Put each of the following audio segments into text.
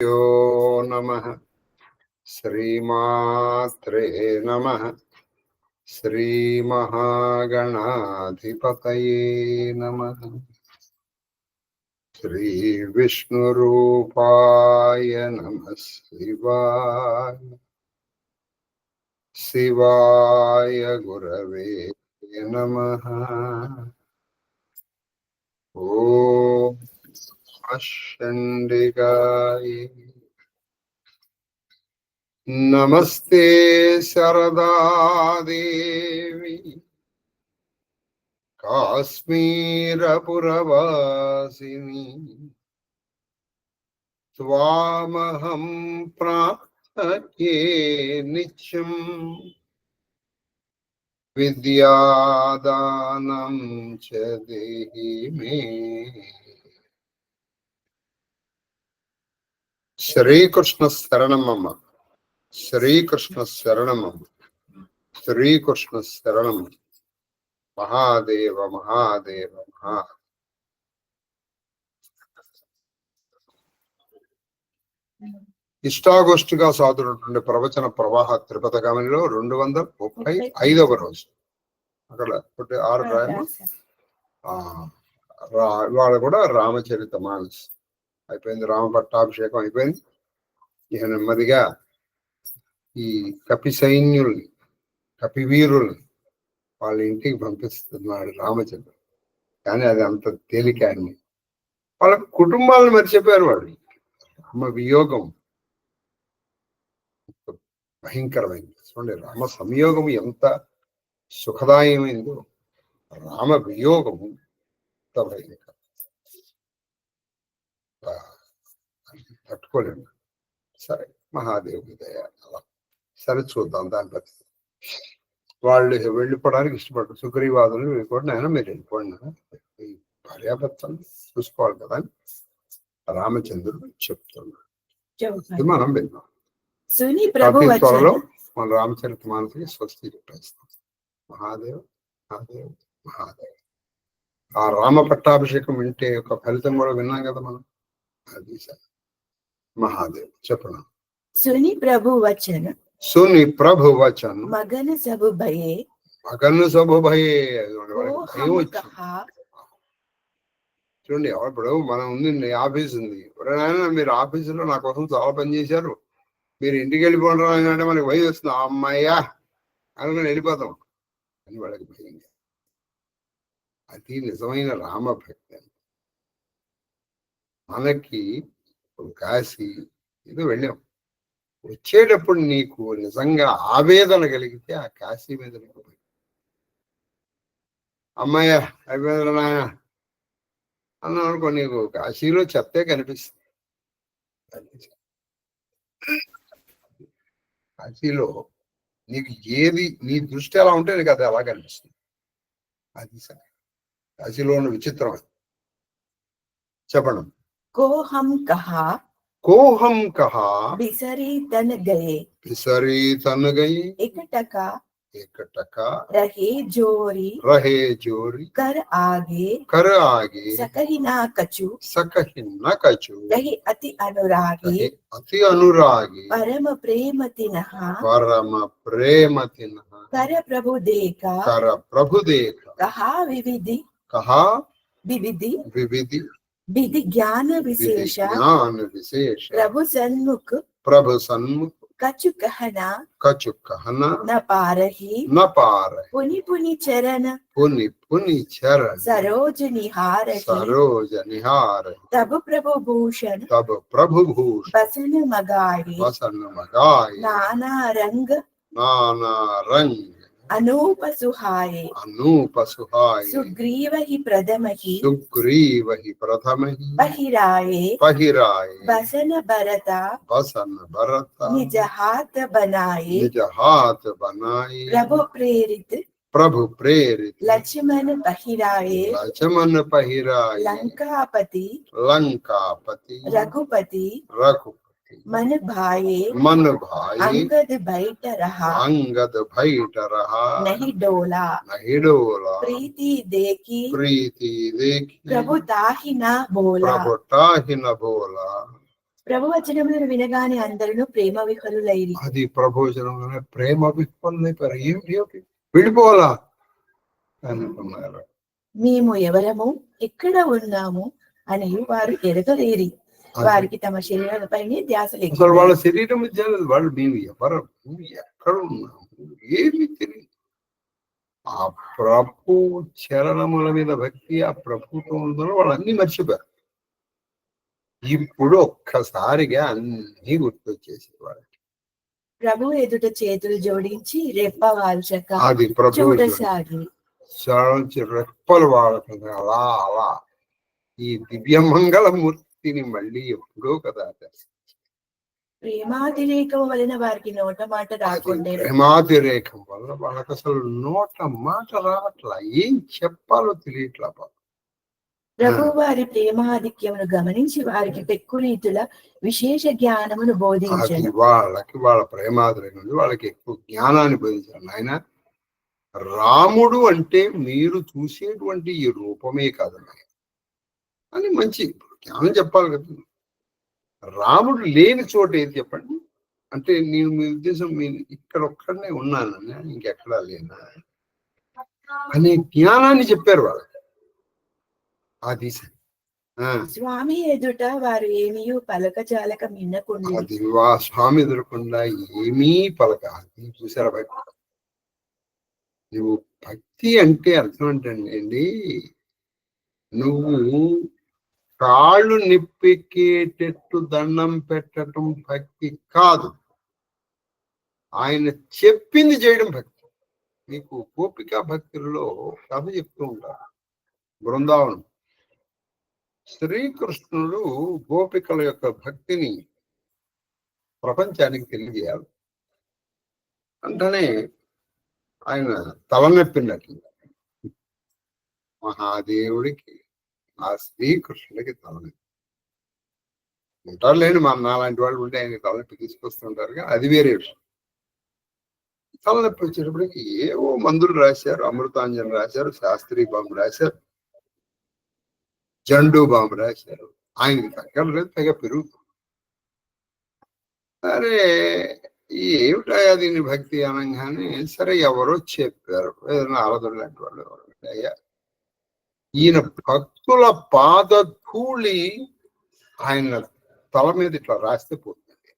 यो नमः श्रीमात्रे नमः श्रीमहागणाधिपतये नमः श्रीविष्णुरूपाय नमः शिवाय गुरवे नमः। ओम अष्टंडिकाय नमस्ते शारदा देवी काश्मीरपुरवासिनी त्वामहं प्रार्थये नित्यं विद्यादानं च देहि मे। श्रीकृष्ण शरणमम श्रीकृष्ण शरणमम श्रीकृष्ण शरणम महादेव महादेव महा। ఇష్టాగోష్ఠిగా సాగుతున్నటువంటి ప్రవచన ప్రవాహ త్రిపథగామినిలో 235వ రోజు. అక్కడ 6 ఇవాళ కూడా రామచరిత మానస్ అయిపోయింది, రామ పట్టాభిషేకం అయిపోయింది. ఇక నెమ్మదిగా ఈ కపి సైన్యుల్ని కపివీరుల్ని వాళ్ళ ఇంటికి పంపిస్తున్నాడు రామచంద్రుడు. కానీ అది అంత తేలిక అని వాళ్ళ కుటుంబాలను మర్చిపోయారు. వాడు రామ వియోగం భయంకరమైంది. చూడండి, రామ సంయోగం ఎంత సుఖదాయమైందో, రామ వియోగము ఎంత భయంకరం, తట్టుకోలేము. సరే, మహాదేవుడి దయ. సరే, చూద్దాం దాని పరిస్థితి. వాళ్ళు వెళ్ళిపోవడానికి ఇష్టపడరు. సుగ్రీవాదులు కూడా నాయన మీరు వెళ్ళిపోండి, ఈ భార్యాభర్తలు చూసుకోవాలి కదా అని రామచంద్రుడు చెప్తున్నాడు. మనం విన్నాం. త్వరలో మన రామచరిత మానసికి స్వస్తి చెప్పేస్తాం. మహాదేవ్ మహాదేవ్ మహాదేవ్. ఆ రామ పట్టాభిషేకం వింటే ఒక ఫలితం కూడా విన్నాం కదా మనం. అది సరే, మహాదేవ్ చెప్పను. सुनि प्रभु वचन मगन सब भये చూడండి, ఇప్పుడు మనం ఉంది, ఆఫీస్ ఉంది. ఎవరైనా మీరు ఆఫీసులో నా కోసం చాలా పని చేశారు, మీరు ఇంటికి వెళ్ళిపోవడం అంటే మనకి భయం వస్తుంది. అమ్మాయ్యా అనుకుని వెళ్ళిపోతాం అని వాళ్ళకి భయం. అది నిజమైన రామభక్తి. మనకి కాశీ ఇది వెళ్ళాం, వచ్చేటప్పుడు నీకు నిజంగా ఆవేదన కలిగితే ఆ కాశీ మీద అమ్మాయ్యా అయిపోయింది నాయన అన్నావు అనుకో, నీకు కాశీలో చెప్తే కనిపిస్తుంది. కాశీలో నీకు ఏది నీ దృష్టి ఎలా ఉంటే నీకు అది ఎలా కనిపిస్తుంది. అది సరే, కాశీలో ఉన్న విచిత్రం. చెప్పండి. कोहम कहा बिसरी तन गए एक टका रहे जोरी कर आगे सकही न कछु कही अति अनुरागी परम प्रेम तिनः कर प्रभु देखा कहा विविधि विधि ज्ञान विशेष प्रभु सन्मुख कछु कहना न पारही पुनि पुनि चरण सरोज निहारही तब प्रभु भूषण बसन मगाई नाना रंग अनूप सुहाये सुग्रीव ही प्रथमहि बहिराये बसन भरता निज हाथ बनाए प्रभु प्रेरित लक्ष्मण पहिराए लंकापति रघुपति मन भाए अंगद बैठ रहा नहीं डोला प्रीति देखी प्रभु ताहि न बोला ప్రభు వచనములను వినగానే అందరూ ప్రేమ విహరులైరి. అది ప్రభు వచనంలోనే ప్రేమ విహరులైపోయారు. ఏమిటి వెళ్ళిపోవాలా అనుకున్నారు. మేము ఎవరము, ఎక్కడ ఉన్నాము అని వారు ఎరగలేరి. వారికి తమ శరీరాలపైనే ధ్యాస లేదు. అసలు వాళ్ళ శరీరం వాళ్ళు మేము ఎవరు, ఎక్కడ ఉన్నాము ఏమి తెలియదు. ఆ ప్రభు చరణముల మీద భక్తి, ఆ ప్రభుత్వం వాళ్ళన్నీ మర్చిపోయారు. ఇప్పుడు ఒక్కసారిగా అన్ని గుర్తొచ్చేసి వాళ్ళకి. ప్రభు ఎదుట చేతులు జోడించి రెప్ప వాల్చక అది ప్రభు చూడసాగి రెప్పలు వాళ్ళకి అలా అలా ఈ దివ్యమంగళ మూర్తిని మళ్ళీ ఎప్పుడో కదా ప్రేమాతిరేకం వలన వారికి నోట మాట రాకుండా. ప్రేమాతిరేకం వల్ల వాళ్ళకి అసలు నోట మాట రావట్లా, ఏం చెప్పాలో తెలియట్లా. ప్రభు వారి ప్రేమాధిక్యమును గమనించి వారికి పెక్కు రీతుల విశేష జ్ఞానమును బోధించారు. వాళ్ళ ప్రేమాధిరేకం వాళ్ళకి ఎక్కువ జ్ఞానాన్ని బోధించారు. ఆయన రాముడు అంటే మీరు చూసేటువంటి ఈ రూపమే కాదు అని మంచి జ్ఞానం చెప్పాలి కదా. రాముడు లేని చోట ఏది చెప్పండి అంటే, నేను మీ ఉద్దేశం మీరు ఇక్కడ ఒక్కడనే ఉన్నానని, ఇంకెక్కడా లేనా అనే జ్ఞానాన్ని చెప్పారు వాళ్ళకి. అది స్వామి ఎదుట వారు ఏమీ పలక చాలక మిన్నకుండా, అది స్వామి ఎదురకుండా ఏమీ పలక. అది చూసారా భక్తి. నువ్వు భక్తి అంటే అర్థం ఏంటండి, నువ్వు కాళ్ళు నిప్పెక్కేటట్టు దండం పెట్టడం భక్తి కాదు, ఆయన చెప్పింది చేయడం భక్తి. మీకు గోపికా భక్తుల్లో కథ చెప్తూ ఉంటారు. బృందావనం శ్రీకృష్ణుడు గోపికల యొక్క భక్తిని ప్రపంచానికి తెలియజేయాలి. వెంటనే ఆయన తలనొప్పినట్లు మహాదేవుడికి ఆ శ్రీకృష్ణుడికి తలనొప్పి ఉంటారు. లేని మన నాలాంటి వాళ్ళు ఉంటే ఆయన తలనొప్పి తీసుకొస్తుంటారు, కానీ అది వేరే విషయం. తలనొప్పి వచ్చేటప్పటికి ఏవో మందులు రాశారు, అమృతాంజన్ రాశారు, శాస్త్రీ బాంబు రాశారు, జండు బాంబు రాశారు. ఆయనకి తగ్గలేదు, పైగా పెరుగుతుంది. సరే ఏమిటా దీన్ని భక్తి అనగానే, సరే ఎవరో చెప్పారు, ఏదైనా ఆలదుడు లాంటి వాళ్ళు ఎవరు, అయ్యా ఈయన భక్తుల పాదధూళి ఆయన తల మీద ఇట్లా రాస్తే పోతుంది.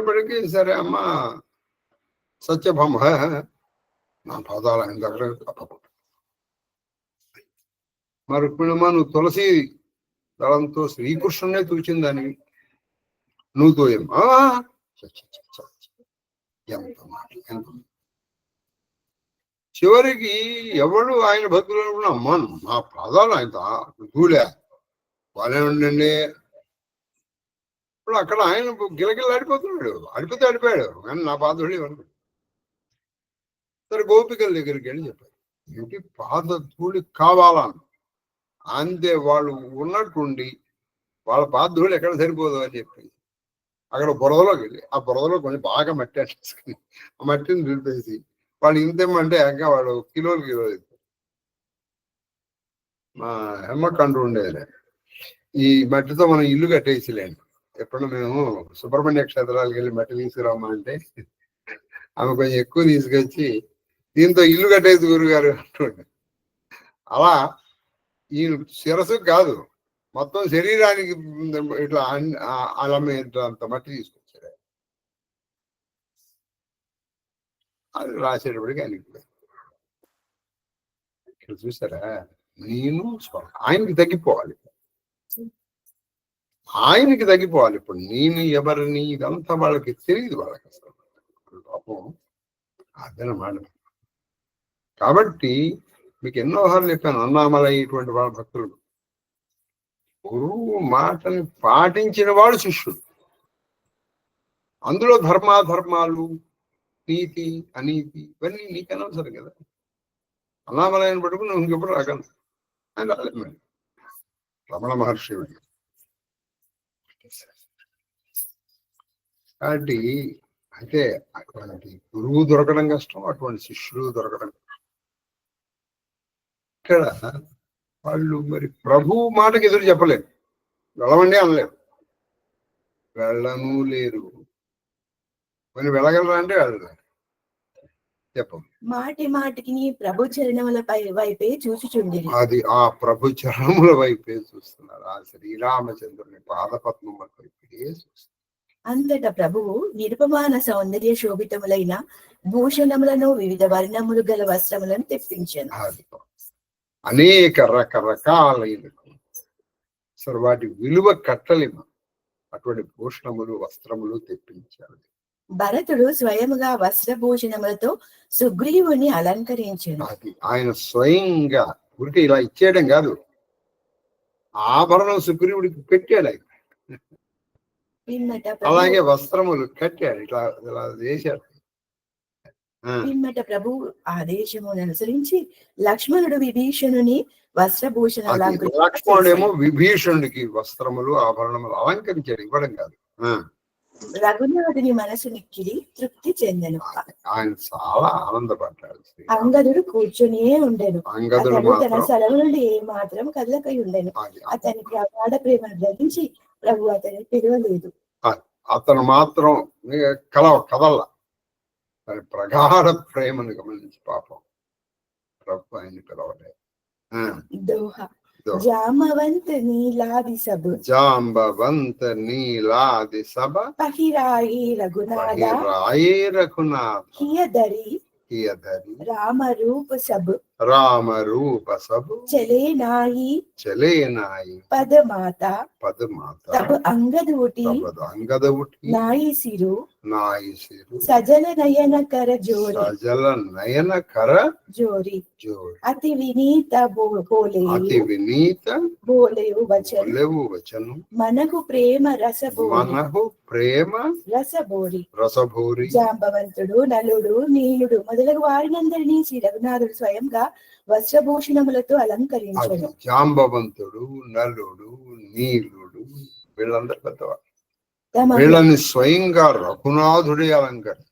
ఇప్పటికీ సరే అమ్మ సత్యభామ నా పాదాలు ఆయన దగ్గర తప్పకుండా. మరి రుక్మిణమ్మ నువ్వు తులసి దళంతో శ్రీకృష్ణునే తూచిందని నువ్వు తోయం. ఎంత మాట, ఎంత. చివరికి ఎవడు ఆయన భక్తులు అనుకున్నా, అమ్మా నా పాదాలు ఆయన ధూళే బాగానే ఉండండి. ఇప్పుడు అక్కడ ఆయన గిలగిల ఆడిపోతున్నాడు, ఆడిపోతే ఆడిపోయాడు, కానీ నా పాదధూళి అనుకో. సరే గోపికల దగ్గరికి వెళ్ళి చెప్పారు, ఏంటి పాదధూళి కావాలని. అంతే, వాళ్ళు ఉన్నట్టుండి వాళ్ళ పాదధూళి ఎక్కడ సరిపోదు అని చెప్పి అక్కడ బురదలోకి వెళ్ళి ఆ బురదలో కొంచెం బాగా మట్టి అంటేసుకుని ఆ మట్టిని నిలిపేసి వాళ్ళు ఇంతేమంటే ఇంకా వాడు కిలోలు మా హెమ్మకండు ఉండేది. ఈ మట్టితో మనం ఇల్లు కట్టేసిలేండి. ఎప్పుడు మేము సుబ్రహ్మణ్య క్షేత్రాలకు వెళ్ళి మట్టి తీసుకురామా అంటే ఆమె కొంచెం ఎక్కువ తీసుకొచ్చి దీంతో ఇల్లు కట్టేసి గురుగారు అంటుండే. అలా ఈ శిరస్సు కాదు, మొత్తం శరీరానికి ఇట్లా అలా అంత మట్టి తీసుకొచ్చాడు. అది రాసేటప్పటికి ఆయనకి ఇక్కడ చూసారా, నేను ఆయనకి తగ్గిపోవాలి, ఆయనకి తగ్గిపోవాలి. ఇప్పుడు నేను ఎవరిని ఇదంతా వాళ్ళకి తెలియదు, వాళ్ళకి అసలు పాపం అదనమాట. కాబట్టి మీకు ఎన్నో సార్లు చెప్పాను, అన్నామలై ఇటువంటి వాళ్ళ భక్తులు గురువు మాటని పాటించిన వాడు శిష్యుడు. అందులో ధర్మాధర్మాలు, నీతి అనీతి ఇవన్నీ నీకు అనవసరం కదా. అన్నామలైన పట్టుకుని నువ్వు ఇంకెప్పుడు రాగలను అని రాలేదు. మరి రమణ మహర్షి కాబట్టి అంటే అటువంటి గురువు దొరకడం కష్టం, అటువంటి శిష్యుడు దొరకడం. ఇక్కడ వాళ్ళు మరి ప్రభు మాటకి ఎదురు చెప్పలేరు. వెళ్ళమండి అనలేరు, వెళ్ళను లేరు. కొన్ని వెళ్ళగలరా అంటే వెళ్ళరు. చెప్పం. మాటి మాటికి నీ ప్రభు చరణములపై వైపే చూచుచుండిరి. అది ఆ ప్రభు చరణముల వైపే చూస్తున్నారు. ఆ శ్రీరామచంద్రుని పాదపద్మముల వైపే చూస్తున్నారు. అంతటా ప్రభువు నిరుపమాన సౌందర్య శోభితములైన భూషణములను వివిధ వర్ణములు గల వస్త్రములను తెప్పించాను. అది అనేక రకరకాలైన అసలు వాటి విలువ కట్టలేము అటువంటి భూషణములు వస్త్రములు తెప్పించారు. భరతుడు స్వయముగా వస్త్రభూషణములతో సుగ్రీవుని అలంకరించాడు. అది ఆయన స్వయంగా ఊరికి ఇలా ఇచ్చేయడం కాదు, ఆభరణం సుగ్రీవుడికి పెట్టాడు ఆయన. అలాగే వస్త్రములు కట్టాడు, ఇట్లా ఇలా చేశాడు. పిమ్మట ప్రభు ఆదేశమును అనుసరించి లక్ష్మణుడు విభీషణుని వస్త్రభూషణ లక్ష్మణుడేమో విభీషణుడికి వస్త్రములు ఆభరణములు అలంకరించాడు, ఇవ్వడం కాదు. రఘునాథుని మనసు నిక్కిలి తృప్తి చెందెను. ఆయన చాలా ఆనందపడ్డాడు. అంగదుడు కూర్చునే ఉండెను. అతడు తన సెలవు నుండి ఏ మాత్రం కదలకై ఉండెను. అతని ప్రగాఢ ప్రేమను గ్రహించి ప్రభు అతని పిలవలేదు. అతను మాత్రం కదల్లా, తన ప్రగాఢ ప్రేమను గమనించి పాపం ప్రభు ఆయన్ని పిలవలేదు. దోహ జాంబవంత నీలాది సబ, జాంబవంత నీలాది సబ పహిరాయి రఘునాథ, హియధరి రామ రూప సబ్, రామ రూప సబ్, చలే నాయి పదమాత, తబ అంగదూటి నాయి సిరు, సజల నయన కర జోరి, అతి వినీత బోలేవు వచను, మనకు ప్రేమ రసభోరి, జాంబవంతుడు నలుడు నీలుడు మొదలగు వారినందరినీ శ్రీ రఘునాథుడు స్వయంగా వస్త్రభూషణములతో అలంకరించాడు. జాంబవంతుడు నలుడు నీలుడు వీళ్ళందరూ పెద్దవాళ్ళు, వీళ్ళని స్వయంగా రఘునాథుడే అలంకరించాడు.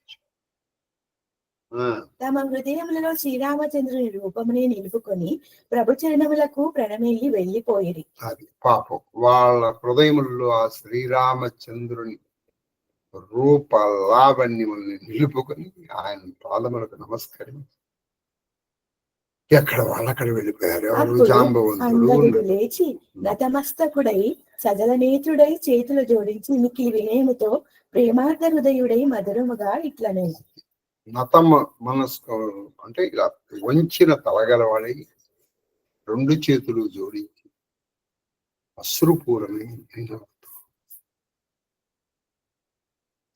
తమ హృదయములలో శ్రీరామచంద్రుని రూపమునే నిలుపుకొని ప్రభు చరణములకు ప్రణమిల్లి వెళ్లిపోయిరి. అది పాపం వాళ్ళ హృదయములలో ఆ శ్రీరామచంద్రుని రూప లావణ్యముల్ని నిలుపుకొని ఆయన పాదములకు నమస్కరించి ఎక్కడ వాళ్ళక్కడ వెళ్ళిపోయారు. జాంబవంతుడు లేచి నతమస్తకుడై సజల నేత్రుడై చేతులు జోడించి మిక్కిలి వినయముతో ప్రేమార్థ హృదయుడై మధురముగా ఇట్లనే నతమ మనస్సు అంటే ఇలా వంచిన తలగలవాడై రెండు చేతులు జోడించి అశ్రుపూరమై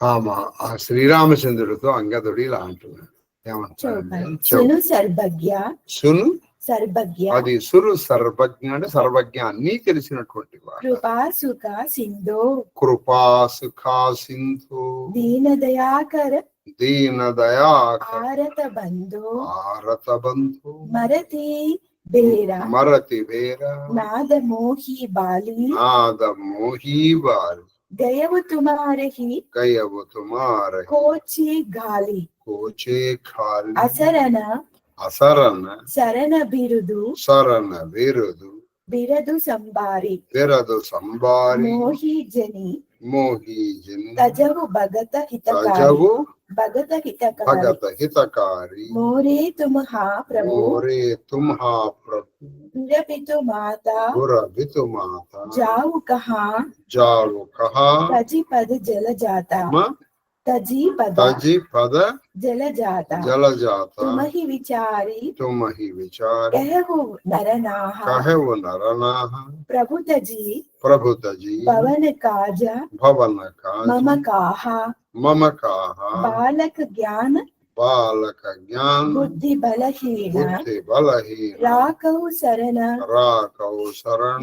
ఆ శ్రీరామచంద్రుడితో అంగదుడు ఇలా అంటున్నాడు. అది సురు సర్వజ్ఞ అంటే సర్వజ్ఞ అన్ని తెలిసినటువంటి వాడు. కృపా సింధు దీనదయాకర ఆరత బంధు మరతి బేరా నాద మోహి బాలి గయవు తుమారహి కోచి గాలి అసరణ శరణ బిరుదు బిరదు సంబారి మోహి జని తజవు భగత హితకారి మోరే తుమ్హా ప్రభు పురపితు మాతా జావు కహా తజి పద జల జాతా జలజాత తుమహి విచారి కహవు నరనాహ ప్రభుతజీ భవన కాజ మమ కాహ బాలక జ్ఞాన బుద్ధి బలహీన రాకౌ శరణ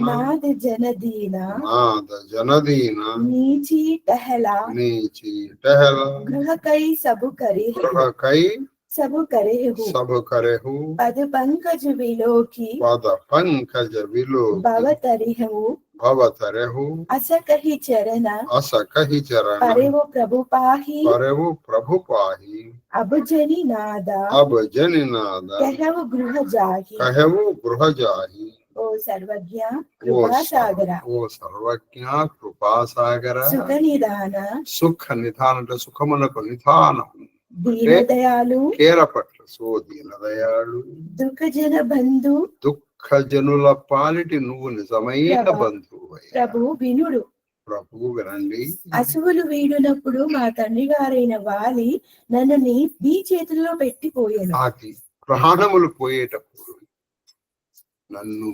నాద జనదీన నీచి టహలా గృహ కై సబు కరేహు పద పంకజ విలోకి భవతరిహు అసకహి చరణ పరేవు ప్రభు పాహి అబుజని నాద కహవు గృహ జాహి. ఓ సర్వజ్ఞ కృపాసాగర, ఓ సర్వజ్ఞ కృపాసాగర, సుఖ నిదాన, సుఖ నిధానం అంటే సుఖమునకు నిధానం, దీనదయాలు, కేర పట్ల సో దీనదయాళు, దుఃఖజన బంధు, దుఃఖ జనుల పాలిటి నువ్వు నిజమైన బంధువు. ప్రభు వినుడు, ప్రభు వినండి. అసువులు వీడునప్పుడు మా తండ్రి గారైన వాలి నన్ను నీ చేతుల్లో పెట్టిపోయాను. అది ప్రాణములు పోయేటప్పుడు నన్ను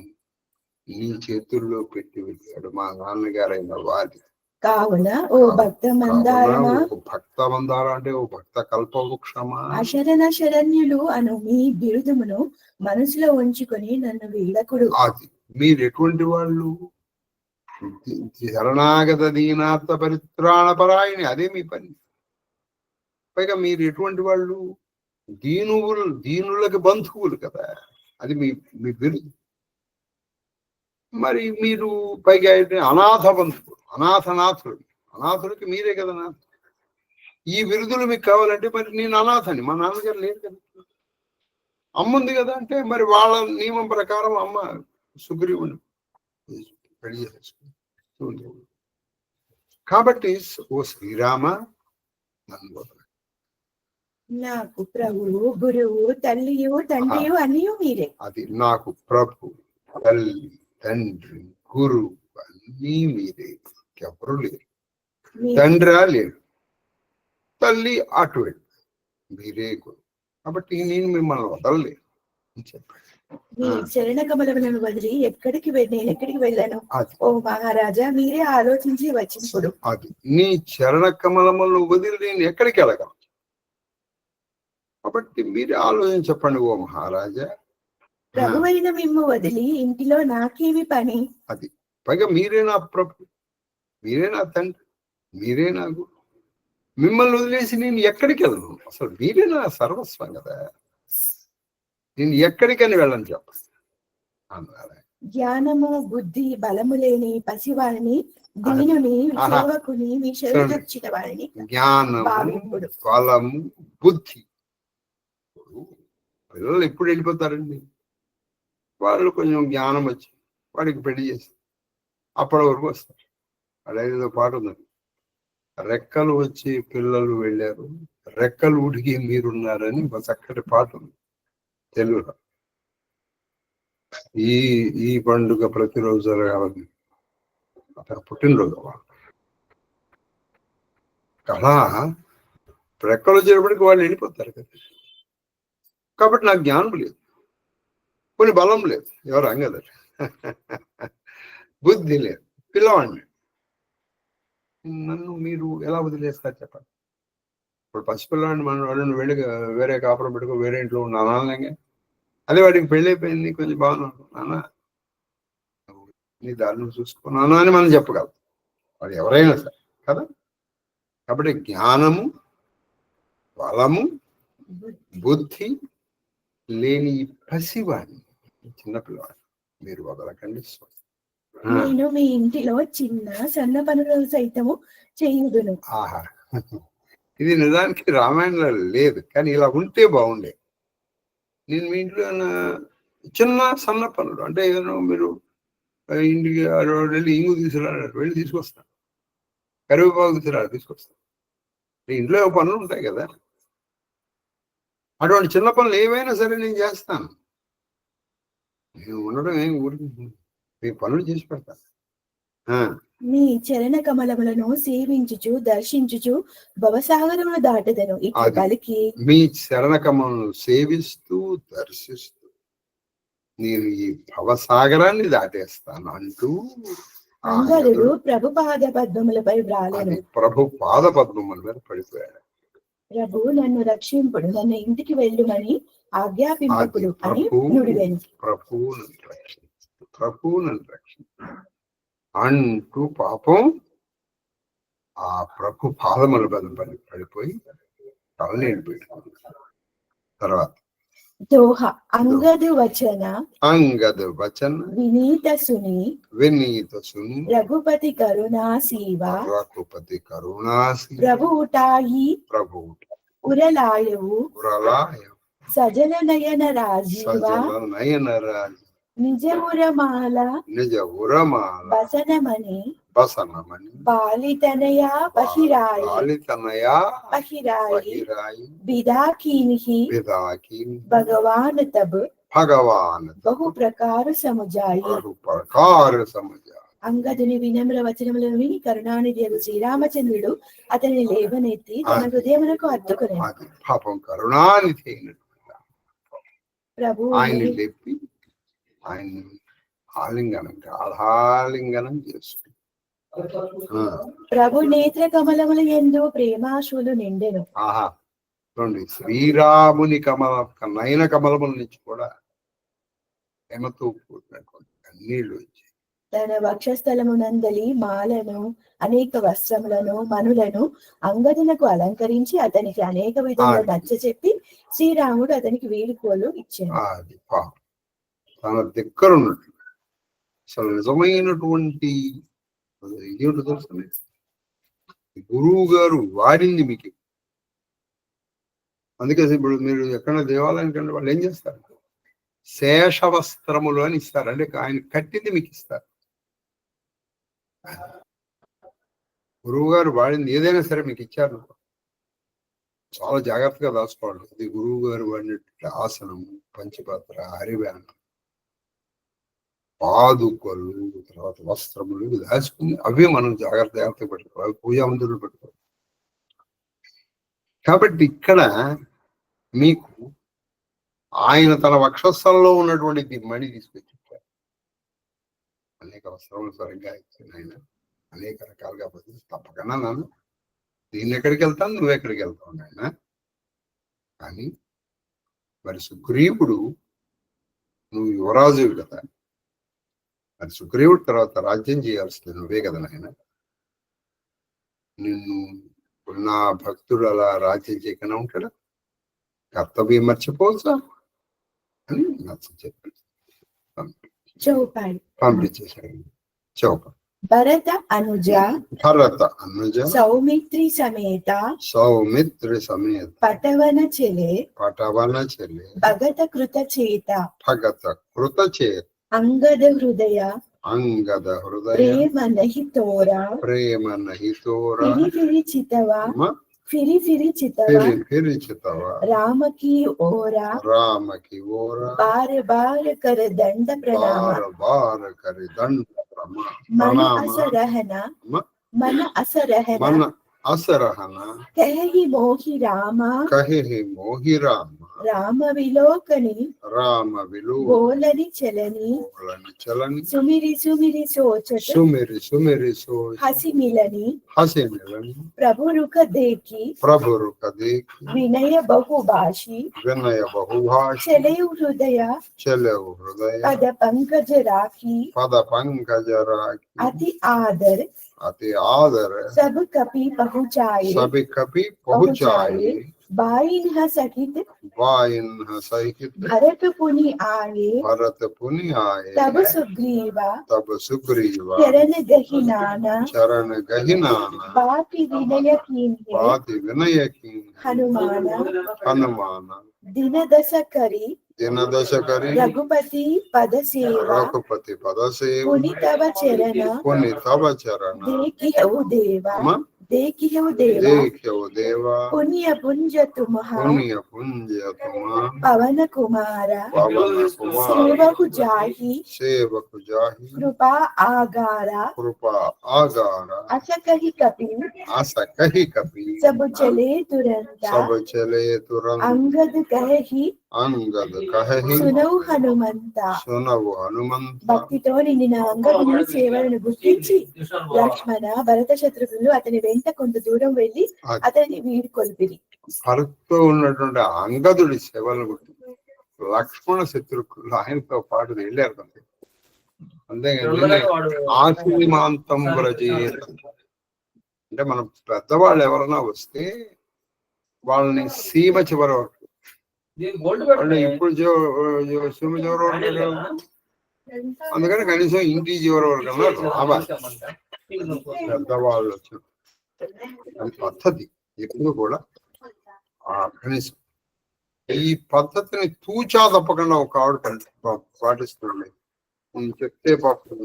నీ చేతుల్లో పెట్టి వెళ్ళాడు మా నాన్నగారైన వాలి. కావున ఓ భక్త మందారమా, భక్త మందార అంటే ఓ భక్త కల్పవృక్షమా, అశరణ శరణ్యులు అను మీ బిరుదమును మనసులో ఉంచుకొని నన్ను వీడకుడు. అది మీరు ఎటువంటి వాళ్ళు? శరణాగత దీనార్థ పరిత్రాణ పరాయణి, అదే మీ పని. పైగా మీరు ఎటువంటి వాళ్ళు? దీనులకి బంధువులు కదా, అది మీ మీ బిరుదు. మరి మీరు పైగా అనాథ బంధువులు, అనాథనాథులు, అనాథులకి మీరే కదా నాథ. ఈ బిరుదులు మీకు కావాలంటే మరి నేను అనాథని, మా నాన్నగారు లేరు కదా, అమ్మ ఉంది కదా. అంటే మరి వాళ్ళ నియమం ప్రకారం అమ్మ సుగ్రీవుని పెళ్లి చేసుకుంది. కాబట్టి ఓ శ్రీరామ నన్ను నాకు ప్రభువు, గురువు, తల్లియు తండ్రియు అన్నీ మీరే. అది నాకు ప్రభు, తల్లి, తండ్రి, గురువు అన్నీ మీరే. ఎవరు లేరు. తండ్రి లేడు, తల్లి అటువంటి మీరే గురువు. కాబట్టి నేను మిమ్మల్ని వదలలేదు అని చెప్పాడు. మీ చరణ కమలములను వదిలి నేను ఎక్కడికి వెళ్ళాను? ఓ మహారాజా, మీరే ఆలోచించి వచ్చినప్పుడు. అది నీ చరణ కమలములను వదిలి నేను ఎక్కడికి వెళ్ళగలను? కాబట్టి మీరే ఆలోచించి చెప్పండి ఓ మహారాజా. ప్రభువైన మిమ్ము వదిలి ఇంటిలో నాకేమి పని? అది పైగా మీరే నా ప్రభు, మీరే నా తండ్రి, మీరే నా గురు. మిమ్మల్ని వదిలేసి నేను ఎక్కడికి వెళ్ళను? అసలు మీరే నా సర్వస్వం కదా, నేను ఎక్కడికని వెళ్ళని చెప్పండి అన్నారా. జ్ఞానము, బుద్ధి, బలము లేని పసివారిని, దీనుని, సేవకుని, మీ శరీరొచ్చిన వారిని, జ్ఞానము, బలము, బుద్ధి. పిల్లలు ఎప్పుడు వెళ్ళిపోతారండి? వాళ్ళు కొంచెం జ్ఞానం వచ్చి వాడికి పెళ్లి చేస్తారు, అప్పటి వరకు వస్తారు. అదేదో పాట ఉందండి, రెక్కలు వచ్చి పిల్లలు వెళ్ళారు, రెక్కలు ఉడికి మీరున్నారని ఒక చక్కటి పాట ఉంది తెలుగులో. ఈ పండుగ ప్రతిరోజు జరగాలని అతను పుట్టినరోజు అలా రెక్కలు వచ్చేటప్పటికి వాళ్ళు వెళ్ళిపోతారు కదా. కాబట్టి నాకు జ్ఞానం లేదు, కొన్ని బలం లేదు, ఎవరు అంగదరు, బుద్ధి లేదు, పిల్లవాడిని. నన్ను మీరు ఎలా వదిలేస్తారు చెప్పండి? ఇప్పుడు పసిపిల్లవాడిని మనం వాళ్ళని వెళ్ళి వేరే కాపురం పెట్టుకో, వేరే ఇంట్లో ఉన్న అనాలంగా. అదే వాడికి పెళ్ళి అయిపోయింది, కొంచెం బాగున్నాడు, నాన్న నీ దారిని చూసుకున్నాను అని మనం చెప్పగలం, వాడు ఎవరైనా సరే కదా. కాబట్టి జ్ఞానము, బలము, బుద్ధి లేని పసివాడిని, చిన్నపిల్లవాడిని మీరు వదలకండి. నేను మీ ఇంటిలో చిన్న సన్న పనులు సైతము చేయుదును. ఆహా, ఇది నిజానికి రామాయణంలో లేదు, కానీ ఇలా ఉంటే బాగుండే. నేను మీ ఇంట్లో చిన్న సన్న పనులు అంటే ఏదైనా మీరు ఇంటికి వెళ్ళి ఇంగు తీసుకురాడు, వెళ్ళి తీసుకొస్తాను, కరివేపాకు తీసుకొస్తాను. ఇంట్లో పనులు ఉంటాయి కదా, అటువంటి చిన్న పనులు ఏవైనా సరే నేను చేస్తాను. నేను ఉండడం ఏం ఊరికి మీ పనులు చేసి పెడతాను. మీ చరణ కమలములను సేవించుచు దర్శించుచు భవసాగరమును దాటదను. కలికి మీ చరణ కమలను సేవిస్తూ దర్శిస్తూ నేను ఈ భవసాగరాన్ని దాటేస్తాను అంటూ అంగదుడు ప్రభు పాద పద్మములపై వ్రాలెను. ప్రభు పాద పద్మముల మీద పడిపోయాడు. ప్రభు నన్ను రక్షింపుడు, నన్ను ఇంటికి వెళ్ళుమని ఆజ్ఞాపింపుడు అని నుడివెను. ప్రభు నన్ను రక్షించు అంటూ పాపం ఆ ప్రభు పాదముల మీద పడిపోయి తలని పెట్టుకున్నాడు. తర్వాత దోహ అంగదు వచన వినీత సుని రఘుపతి కరుణాసీవ ప్రభు ఉటాయి ఉరలాయవు సజల నయన రాజీవ నిజ ఉరమాల నిజ ఉరమాల వసనమణి వసనమణి పాలితనయ బహిరాయి పాలితనయ బహిరాయి బహిరాయి బిదాకీనిహి విదాకిని భగవాన్ తబ్ భగవాన్ బహు ప్రకార సముజాయి. ప్రకార సముజ. అంగదుని వినమ్ర వచనములను విని కరుణానిధి శ్రీరామచంద్రుడు అతని లేవనెత్తి తన హృదయమునకు హత్తుకుని పాపం కరుణానిధి అయినటువంటి ప్రభు ఆయన్ని లేపి ఆయన్ని ఆలింగనం గాఢాలింగనం చేస్తుంది. ప్రభు నేత్ర కమలముల యందు ప్రేమాశులు నిండెను. ఆహా చూడండి, శ్రీరాముని నయన కమలముల నుంచి కూడా ప్రేమతో కూడినటువంటి కన్నీళ్లు వచ్చి తన వక్షస్థలమునందలి మాలను అనేక వస్త్రములను మనులను అంగదునకు అలంకరించి అతనికి అనేక విధంగా నచ్చ చెప్పి శ్రీరాముడు అతనికి వీడుకోలు ఇచ్చాడు. అది తన దగ్గర ఉన్నట్టు అసలు నిజమైనటువంటి ఇదేంటో తెలుసు, గురువు గారు వారింది మీకు. అందుకే ఇప్పుడు మీరు ఎక్కడ దేవాలయానికి అంటే వాళ్ళు ఏం చేస్తారు, శేష వస్త్రములు అని ఇస్తారు. అంటే ఆయన కట్టింది మీకు ఇస్తారు. గురువు గారు వాడింది ఏదైనా సరే మీకు ఇచ్చారు, చాలా జాగ్రత్తగా దాచుకోవాలి. ఇది గురువు గారు వాడినటువంటి ఆసనము, పంచపాత్ర, హరివేణం, పాదుకలు, తర్వాత వస్త్రములు ఇవి దాచుకుని అవే మనం జాగ్రత్తగా పెట్టుకోవాలి. అవి పూజామందులు పెట్టుకోవాలి. కాబట్టి ఇక్కడ మీకు ఆయన తన వక్షస్థలంలో ఉన్నటువంటి మణి తీసుకొచ్చి అనేక వస్త్రములు సరిగ్గా ఇచ్చిన ఆయన అనేక రకాలుగా తప్పకుండా నన్ను నేను ఎక్కడికి వెళ్తాను, నువ్వు ఎక్కడికి వెళ్తావు ఆయన. కానీ మరి సుగ్రీవుడు, నువ్వు యువరాజువి కదా, మరి సుగ్రీవుడు తర్వాత రాజ్యం చేయాల్సింది నువ్వే కదా నాయన. నిన్ను నా భక్తుడు అలా రాజ్యం చేయకుండా ఉంటాడా? కర్తవ్యం మర్చిపోవచ్చా అని నచ్చ చెప్పి పంపించేశాడు. చౌపాడు. భరత అనుజ సౌమిత్రి సమేత పటవన చెలే భగత కృత చేత అంగద హృదయ ప్రేమ నహి తోరా ఫిరి చితవా రామకి ఓరా బార కర దండ ప్రణామ మన అసరహన కహి మోహి రామ రామ విలోకని బోలని చలని సుమిరి హసి మిలని ప్రభు రుఖ దేకి వినయ బహుభాషి చలయు హృదయ పద పంకజ రాఖీ అతి ఆదర్ सब कपि पहुँचाए बाइन सहित भरत पुनि आए तब सुग्रीवा चरण गहिनाना बाति विनय कीन्हे हनुमाना दिन दश करी रघुपति पद सेवा पुनि तव चरण देखिहु देवा पुण्य पुंज तुम्हा पवन कुमारा सेवकु जाहि कृपा आगारा अस कहि कपि सब चले तुरंता अंगद कहि సునవు హనుమంత. భక్తితో నిండిన అంగదుని సేవలను గుర్తించి లక్ష్మణ భరత శత్రుఘ్నులు అతని వెంట కొంత దూరం వెళ్లి అతన్ని వీడుకొల్పిరి. భరత్తో ఉన్నటువంటి అంగదుడి సేవలను గుర్తించి లక్ష్మణ శత్రుఘ్నులు ఆయనతో పాటు వెళ్ళారు. అంతేగాని ఆశీమాంతం అంటే మన పెద్దవాళ్ళు ఎవరైనా వస్తే వాళ్ళని సీమ చివరి వరకు అంటే ఇప్పుడు సీమ చివరి వరకు అందుకని కనీసం ఇంటి చివరి వరకు రావాలి పెద్దవాళ్ళు వచ్చి. అది పద్ధతి ఎప్పుడు కూడా ఈ పద్ధతిని తూచా తప్పకుండా ఒక ఆవిడ పాటిస్తుంది. నేను చెప్తే పాపం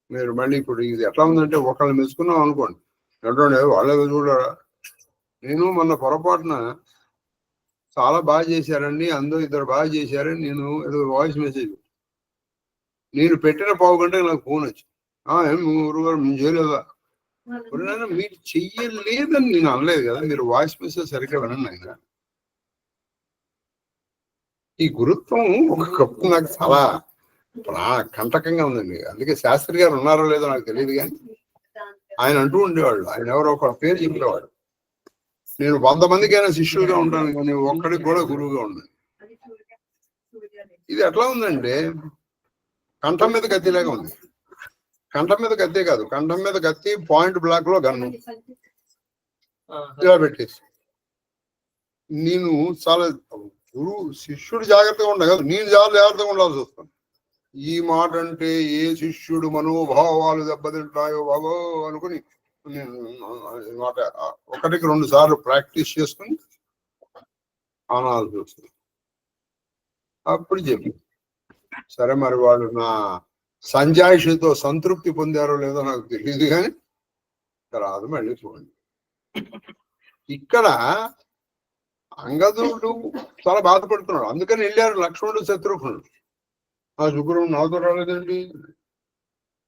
మీరు మళ్ళీ ఇప్పుడు ఇది ఎట్లా ఉందంటే ఒకళ్ళు మెచ్చుకున్నాం అనుకోండి, అంటే వాళ్ళేదో చూడరా. నేను మొన్న పొరపాటున చాలా బాగా చేశారండి, అందరూ ఇద్దరు బాగా చేశారని నేను ఏదో వాయిస్ మెసేజ్ నేను పెట్టిన పావు గంటకి నాకు ఫోన్ వచ్చింది. ఏం గురుగారు మేము చేయలేదా? మీరు చెయ్యలేదని నేను అనలేదు కదా, మీరు వాయిస్ మెసేజ్ సరిగ్గా వినండి ఆయన. ఈ గురుత్వం ఒకప్పుడు నాకు చాలా కంటకంగా ఉందండి. అందుకే శాస్త్రి గారు ఉన్నారో లేదో నాకు తెలియదు, కానీ ఆయన అంటూ ఉండేవాళ్ళు, ఆయన ఎవరో ఒక పేరు చెప్పేవాడు, నేను 100 మందికైనా శిష్యులుగా ఉంటాను కానీ ఒక్కడికి కూడా గురువుగా ఉన్నాను. ఇది ఎట్లా ఉందంటే కంఠం మీద కత్తిలాగా ఉంది. కంఠం మీద కత్తే కాదు, కంఠం మీద కత్తి పాయింట్ బ్లాక్ లో గన్ను ఇలా పెట్టేసి నేను చాలా గురువు శిష్యుడు జాగ్రత్తగా ఉండ కాదు, నేను చాలా జాగ్రత్తగా ఉండాల్సి వస్తాను. ఈ మాట అంటే ఏ శిష్యుడు మనోభావాలు దెబ్బతింటాయో బాబో అనుకుని నేను మాట 1-2 సార్లు ప్రాక్టీస్ చేసుకుని అనాల్సి వస్తుంది. అప్పుడు చెప్పి సరే మరి వాళ్ళు నా సంజాయిషితో సంతృప్తి పొందారో లేదో నాకు తెలియదు, కానీ తర్వాత మళ్ళీ చూడండి. ఇక్కడ అంగదుడు చాలా బాధపడుతున్నాడు, అందుకని వెళ్ళారు లక్ష్మణుడు శత్రుఘ్నుడు. ఆ శుక్రుడు నాతో రాలేదండి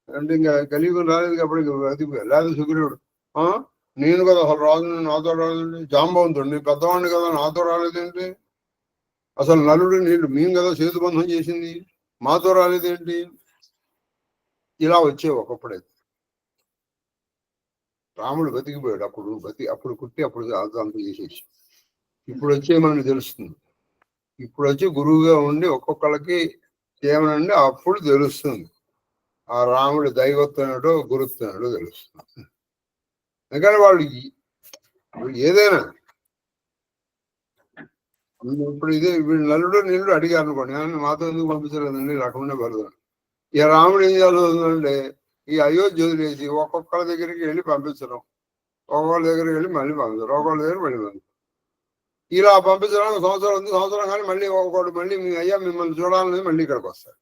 అంటే ఇంకా కలియుగం రాలేదు కాబట్టి అది లేదు శుక్రుడు. నేను కదా అసలు రాదు, నాతో రాలేదండి. జాంబవంతుడు పెద్దవాడిని కదా, నాతో రాలేదేంటి? అసలు నలుడు నీళ్ళు మేము కదా సేతుబంధం చేసింది, మాతో రాలేదేంటి? ఇలా వచ్చే ఒకప్పుడైతే రాముడు బతికిపోయాడు, అప్పుడు కుట్టి అప్పుడు అంత చేసేసి ఇప్పుడు వచ్చే మనకు తెలుస్తుంది. ఇప్పుడు వచ్చి గురువుగా ఉండి ఒక్కొక్కళ్ళకి ఏమనండి అప్పుడు తెలుస్తుంది ఆ రాముడు దైవత్వం ఏటో గురుత్వం ఏటో తెలుస్తుంది. ఎందుకంటే వాళ్ళు ఏదైనా ఇప్పుడు ఇదే వీళ్ళు నలుడు నీళ్ళు అడిగారు అనుకోండి, మాతో ఎందుకు పంపించలేదండి రాకుండా పడదు. ఇక రాముడు ఏం చేయాల్సిందంటే ఈ అయోధ్య వదిలేసి ఒక్కొక్కళ్ళ దగ్గరికి వెళ్ళి పంపించడం, ఒక్కొక్కళ్ళ దగ్గరికి వెళ్ళి మళ్ళీ పంపించడం, ఒక్కొక్కళ్ళ దగ్గర మళ్ళీ పంపించడం. ఇలా పంపించడానికి సంవత్సరం కానీ మళ్ళీ ఒకటి మళ్ళీ మీ అయ్యా మిమ్మల్ని చూడాలని మళ్ళీ ఇక్కడికి వస్తాడు.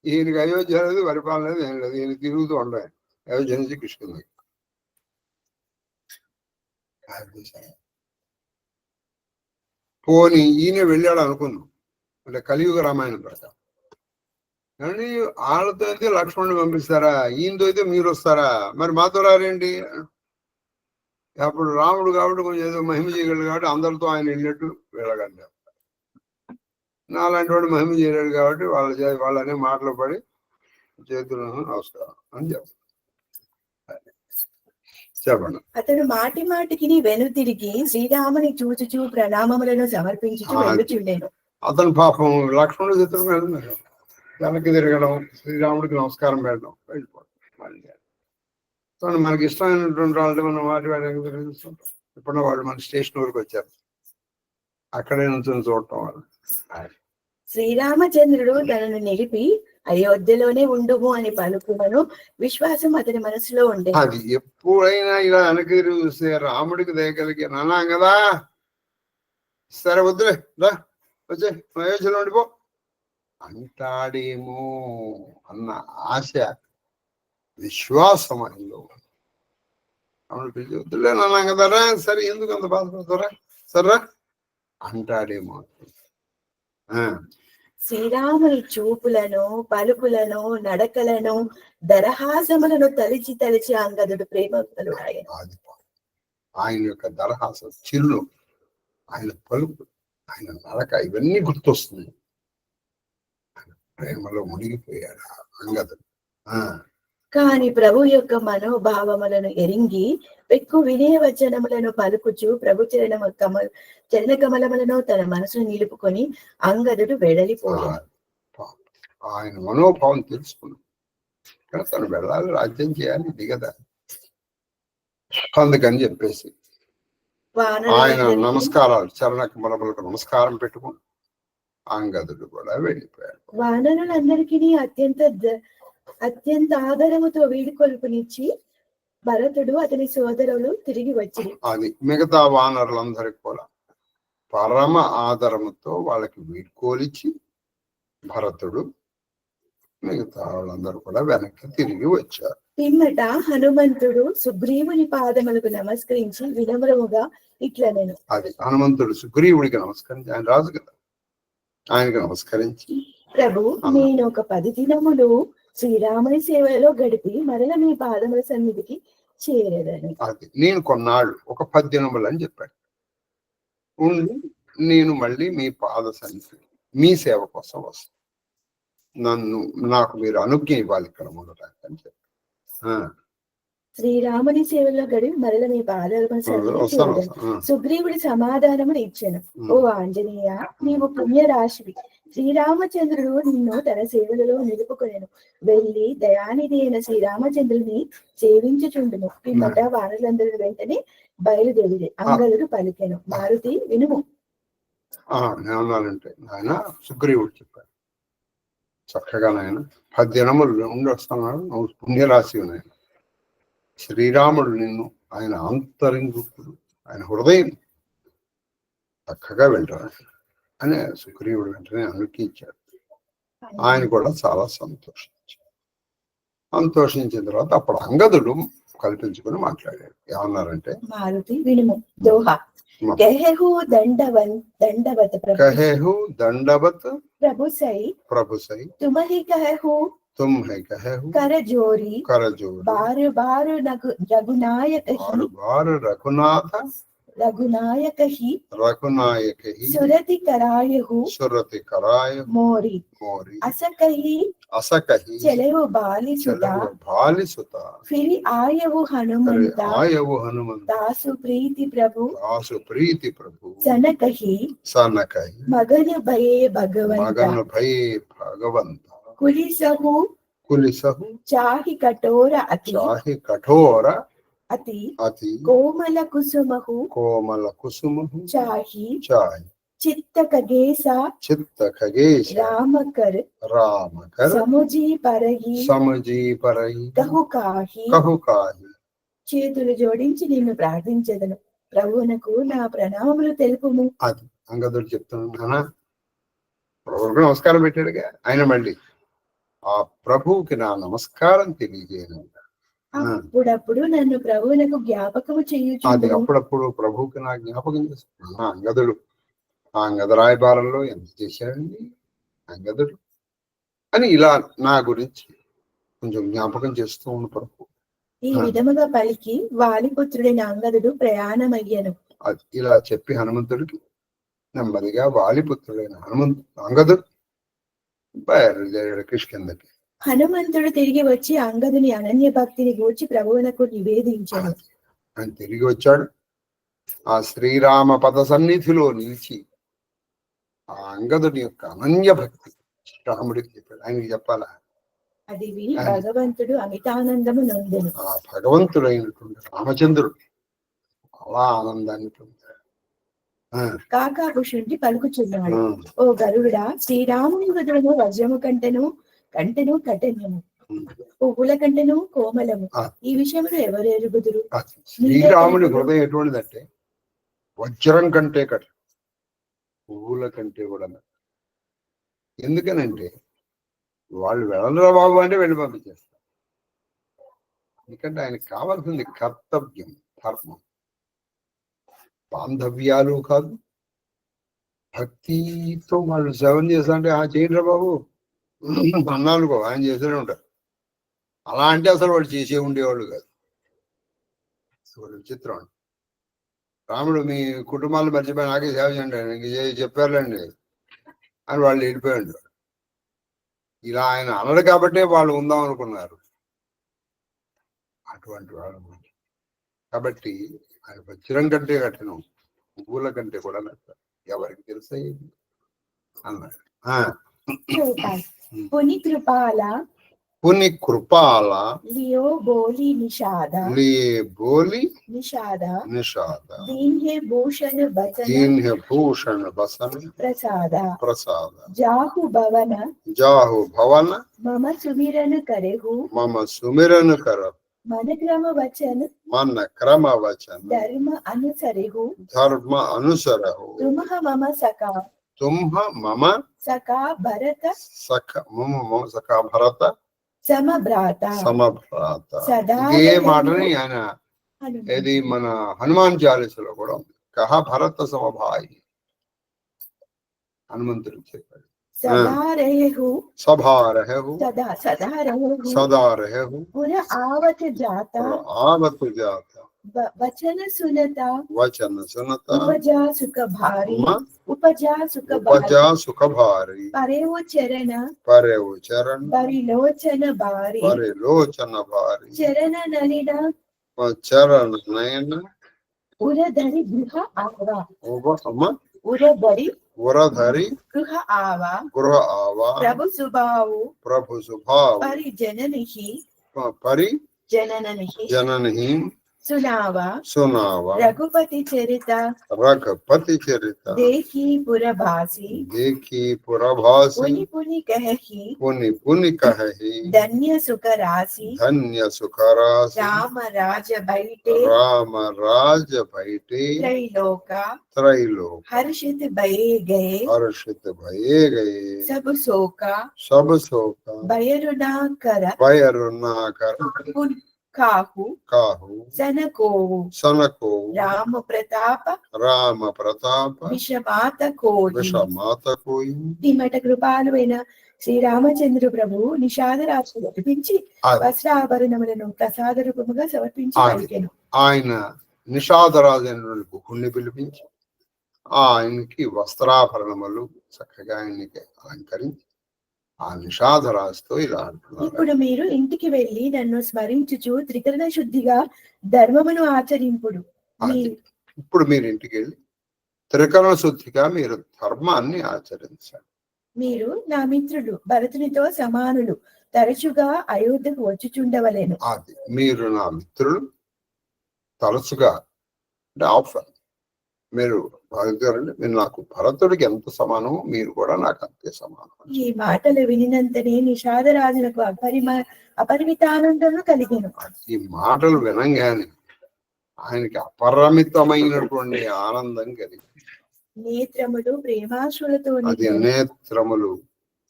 ఈయనకి అయోధ్య లేదు, పరిపాలన లేదు, ఏం లేదు, ఈయన తిరుగుతూ ఉంటాయి అయోధ్య నుంచి కృష్ణుడి. పోనీ ఈయన వెళ్ళాడు అనుకుందాం అంటే కలియుగ రామాయణం ప్రకారం, కానీ వాళ్ళతో అయితే లక్ష్మణుని పంపిస్తారా, ఈయనతో అయితే మీరు వస్తారా, మరి మాతో రారేంటి? అప్పుడు రాముడు కాబట్టి కొంచెం ఏదో మహిమ చేయగలడు కాబట్టి అందరితో ఆయన వెళ్ళినట్టు వెళ్ళగలిగారు. నాలాంటి వాడు మహిమ చేయలేడు కాబట్టి వాళ్ళనే మాటలు పడి చేతులను నమస్కారం అని చెప్పండి. అతడు మాటి మాటికి వెనుతిరిగి శ్రీరాముని చూచుచూ ప్రణామములను సమర్పించుచూ వెళ్ళుచుండెను. అతను పాపం లక్ష్మణుడు చిత్రం వెళ్తున్నాడు, వెనక్కి తిరగడం, శ్రీరాముడికి నమస్కారం పెట్టడం, వెళ్ళిపోవడం. మనకి ఇష్టమైనటువంటి వాళ్ళు మనం వాటి తిరుగుతుంటాం. ఇప్పుడు వాళ్ళు మన స్టేషన్ వరకు వచ్చారు, అక్కడే నుంచి చూడటం వాళ్ళు. శ్రీరామచంద్రుడు తనను నిలిపి అయోధ్యలోనే ఉండుము అని పలుకుమను విశ్వాసం అతని మనసులో ఉండే. అది ఎప్పుడైనా ఇలా వెనక్కి చూస్తే రాముడికి దయగలిగి అన్నాం కదా, సరే వద్దులే రా వచ్చే అయోధ్యలో ఉండిపో అంటాడేమో అన్న ఆశ విశ్వాసం ఆయనలో. వద్దులే అన్నాం కదరా, సరే ఎందుకు అంత బాధపడతారా, సర్రా అంటాడేమో. శ్రీరాముని చూపులను, పలుకులను, నడకలను, దరహాసములను తలిచి తలిచి అంగదుడు ప్రేమలు. ఆయన యొక్క దరహాసం, చిరులు, ఆయన పలుకు, ఆయన నడక ఇవన్నీ గుర్తొస్తుంది. ప్రేమలో మునిగిపోయాడు అంగదుడు. కాని ప్రభు యొక్క మనోభావములను ఎరింగి పెక్కు వినయ వచనములను పలుకుచు ప్రభు చరణ కమలములను తన మనసును నిలుపుకొని అంగదుడు వెడలిపోయాడు. ఆయన మనోభావం తెలుసుకున్నాడు, తను వెళ్ళాలి, రాజ్యం చేయాలి, ఇది కదా. అందుకని చెప్పేసి ఆయన నమస్కారాలు, చరణ కమలములకు నమస్కారం పెట్టుకుని అంగదుడు కూడా వెళ్ళిపోయాడు. వానరులందరికీ అత్యంత ఆదరముతో వీడుకొల్పునిచ్చి భరతుడు అతని సోదరులు తిరిగి వచ్చి, అది మిగతా వానరులందరికీ కూడా పరమ ఆదరముతో వాళ్ళకి వీడ్కోలిచ్చి భరతుడు మిగతా వాళ్ళందరూ కూడా వెనక్కి తిరిగి వచ్చారు. పిమ్మట హనుమంతుడు సుగ్రీవుని పాదములకు నమస్కరించి వినమ్రముగా ఇట్లా నేను అది హనుమంతుడు సుగ్రీవుడికి నమస్కరించి, ఆయన రాజు కదా, ఆయనకి నమస్కరించి, ప్రభు నేను ఒక 10 దినములు శ్రీరాముని సేవలో గడిపి మరల మీ పాదముల సన్నిధికి చేరేదని. అది నేను కొన్నాళ్ళు ఒక 10 దినములు అని చెప్పాడు. ఉండి నేను మళ్ళీ మీ పాద సన్నిధి మీ సేవ కోసం వస్తాను, నాకు మీరు అనుజ్ఞ ఇవ్వాలి ఇక్కడ ఉండటానికి అని చెప్పాడు. శ్రీరాముని సేవలో గడిపి మరల మీ పాదముల సన్నిధికి చేరేదని. సుగ్రీవుడి సమాధానమును ఇచ్చాను. ఓ ఆంజనేయ, నీవు పుణ్యరాశివి. శ్రీరామచంద్రుడు నిన్ను తన సేవలలో నిలుపుకొనెను. వెళ్ళి దయానిధి అయిన శ్రీరామచంద్రుని సేవించుచుండును. పిమ్మట వానరులందరూ వెంటనే బయలుదేరి అంగదుడు పలికెను. మారుతి వినుము. ఏమన్నానంటే ఆయన సుగ్రీవుడు చెప్పాడు, చక్కగా నాయన 10 దినములు ఉండి వస్తున్నాడు, నువ్వు పుణ్యరాశి నాయన. శ్రీరాముడు నిన్ను ఆయన అంతరింగుడు, ఆయన హృదయం చక్కగా వింటాడు అని సుగ్రీవుడు వెంటనే అనుకరించాడు. ఆయన కూడా చాలా సంతోషించిన తర్వాత అప్పుడు అంగదుడు కల్పించుకుని మాట్లాడాడు. ఏమన్నారంటే, మారుతి వినుము. దోహా కహెహు దండవత్ ప్రభు సై తుమహి కహెహు कर जोरी बार बार रघुनायक ही सुरति करायहु मोरी असकही चलेहु बाली सुता फिर आयहु हनुमंता दासु प्रीति प्रभु सनकही मगन भये भगवंता कुलिसहु चाहि कठोर अति कोमल कुसुमहु चाहि चित्त खगेसा रामकर समुजी परही कहु काहि చేతులు జోడించి నిన్ను ప్రార్థించెదను. ప్రభువునకు నా ప్రణామములు తెలుపుము. అది అంగదుడు చెప్తున్నాను. ప్రభువుకు నమస్కారం పెట్టాడుగా ఆయన, మళ్ళీ ఆ ప్రభువుకి నా నమస్కారం తెలియజేయను. అప్పుడప్పుడు నన్ను ప్రభువునకు జ్ఞాపకము చేయుచు. అది అప్పుడప్పుడు ప్రభువుకి నా జ్ఞాపకం చేస్తున్నాను. అంగదుడు ఆ అంగదరాయబారంలో ఎంత చేశాడండి అంగదుడు అని ఇలా నా గురించి కొంచెం జ్ఞాపకం చేస్తూ ఉన్న ప్రభు. ఈ విధముగా పలికి వాలిపుత్రుడైన అంగదుడు ప్రయాణమయ్యను. అది ఇలా చెప్పి హనుమంతుడికి నెమ్మదిగా వాలిపుత్రుడైన అంగదుడు బయలుదేరాడు కిష్కిందకి. హనుమంతుడు తిరిగి వచ్చి అంగదుని అనన్య భక్తిని గూర్చి ప్రభువునకు నివేదించాడు. ఆయన తిరిగి వచ్చాడు. ఆ శ్రీరామ పద సన్నిధిలో నిలిచి ఆ అంగదుని యొక్క అనన్య భక్తి రాముడికి చెప్పాడు. ఆయనకి చెప్పాలా? అది విని భగవంతుడు అమితానందము నొందెను. ఆ భగవంతుడైనటువంటి రామచంద్రుడు అలా ఆనందాన్ని పొందాడు. కాకాభుషుడి పలుకుచున్నాడు. ఓ గరుడా, శ్రీరాముని హృదయము వజ్రము కంటెను కఠినము, పువ్వుల కంటెను కోమలము. ఈ విషయంలో ఎవరు ఎరుగుదురు? శ్రీరాముని హృదయం ఎటువంటిదంటే వజ్రం కంటే కఠినం, పువ్వుల కంటే కూడా. ఎందుకనంటే వాళ్ళు వెళ్ళరా బాబు అంటే వెళ్ళి పంపించేస్తారు. ఎందుకంటే ఆయనకు కావాల్సింది కర్తవ్యం, ధర్మం, బాంధవ్యాలు కాదు. భక్తితో వాళ్ళు సేవన చేస్తా అంటే చేయండి రా బాబు అన్నానుకో, ఆయన చేస్తూనే ఉంటారు. అలా అంటే అసలు వాళ్ళు చేసే ఉండేవాళ్ళు కాదు. విచిత్రం. రాముడు మీ కుటుంబాలు మర్చిపోయి నాకే సేవ చేయండి ఆయనకి చెప్పారులేండి అని వాళ్ళు వెళ్ళిపోయాడు. ఇలా ఆయన అనడు కాబట్టే వాళ్ళు ఉందాం అనుకున్నారు. అటువంటి వాళ్ళు కాబట్టి ఆయన వజ్రం కంటే కఠినం, పువ్వుల కంటే కూడా నచ్చదు. ఎవరికి తెలుసా అన్నాడు. పుని కృపాల లియో బోలి నిషాద దీన్హే భూషణ బసన ప్రసాద జాహు భవన మమ సుమిరను కరెహు మన క్రమ వచన ధర్మ అనుసరహు తుమహ మమ సఖా తుంహ మమ సఖా భరత మమ సఖా భరత సమభ్రాత సమభ్రాత. సదా ఇదే మాటని ఆయన హనుమాన్. ఏది మన హనుమాన్ చాలీసలో కూడా ఉంది. కహ భరత సమభాయి హనుమంతుడు చెప్పాడు. సదా రహు సభా రహు సదా రహు సదా రహు పుర ఆవత జాత ఆవతు జాత వచన సునత వచన సునత ఉపజా సుఖ భారి ఉమ ఉపజా సుఖ ఉపజా భారి సుఖభారి పరేవ చరణ పరేవు చరణ పరిలోచన భారి పరిలోచన భారి చరణ నలిన చరణ నయన ఉరధరి గృహ ఆవా అమ్మ ఉరధరి ఉరధరి గృహ ఆవా గృహ ఆవా ప్రభు సుబావు ప్రభు సుభావ పరిజననిహి పరి జనననిహి జనని సునావా సునావ రఘుపతి చరిత రఘుపతి చరిత देखी पुरभासी देखी पुरभासी पुनि पुनि कहही पुनि पुनि कहहि धन्य सुख राशि धन्य सुख राशि राम राज बैठे राम राज बैठे त्रैलोका त्रैलोक हर्षित भये गए हर्षित भये गए सब शोका सब शोक भयरुना कर भयरुना कर पुन काहू काहू सनको सनको राम प्रताप राम प्रताप विषमात कोई विषमात कोई. తిమ్మట కృపాలువైన శ్రీరామచంద్ర ప్రభు నిషాద రాశి నడిపించి వస్త్రాభరణములను ప్రసాద రూపముగా సమర్పించి పలికెను. ఆయన నిషాదరాజు అయినటువంటి గుహుణ్ణి పిలిపించి ఆయనకి వస్త్రాభరణములు చక్కగా ఆయనకి అలంకరించి ఆ నిషాదరాజుతో ఇలా అంటున్నారు. ఇప్పుడు మీరు ఇంటికి వెళ్లి నన్ను స్మరించుచు త్రికరణ శుద్ధిగా ధర్మమును ఆచరింపుడు. ఇప్పుడు మీరు ఇంటికి వెళ్ళి త్రికరణ శుద్ధిగా మీరు ధర్మాన్ని ఆచరించాలి. మీరు నా మిత్రులు భరతునితో సమానులు, తరచుగా అయోధ్యకు వచ్చుచుండవలేను. అది మీరు నా మిత్రులు తరచుగా అంటే ఆఫర్ మీరు భావించారంటే మీరు నాకు భరతుడికి ఎంత సమానమో మీరు కూడా నాకు అంతే సమానం. ఈ మాటలు వినినంతనే నిషాదరాజులకు అపరిమితానందము కలిగెను. ఈ మాటలు వినంగానే ఆయనకి అపరిమితమైనటువంటి ఆనందం కలిగింది. నేత్రములు ప్రేమాశ్రులతో అది నేత్రములు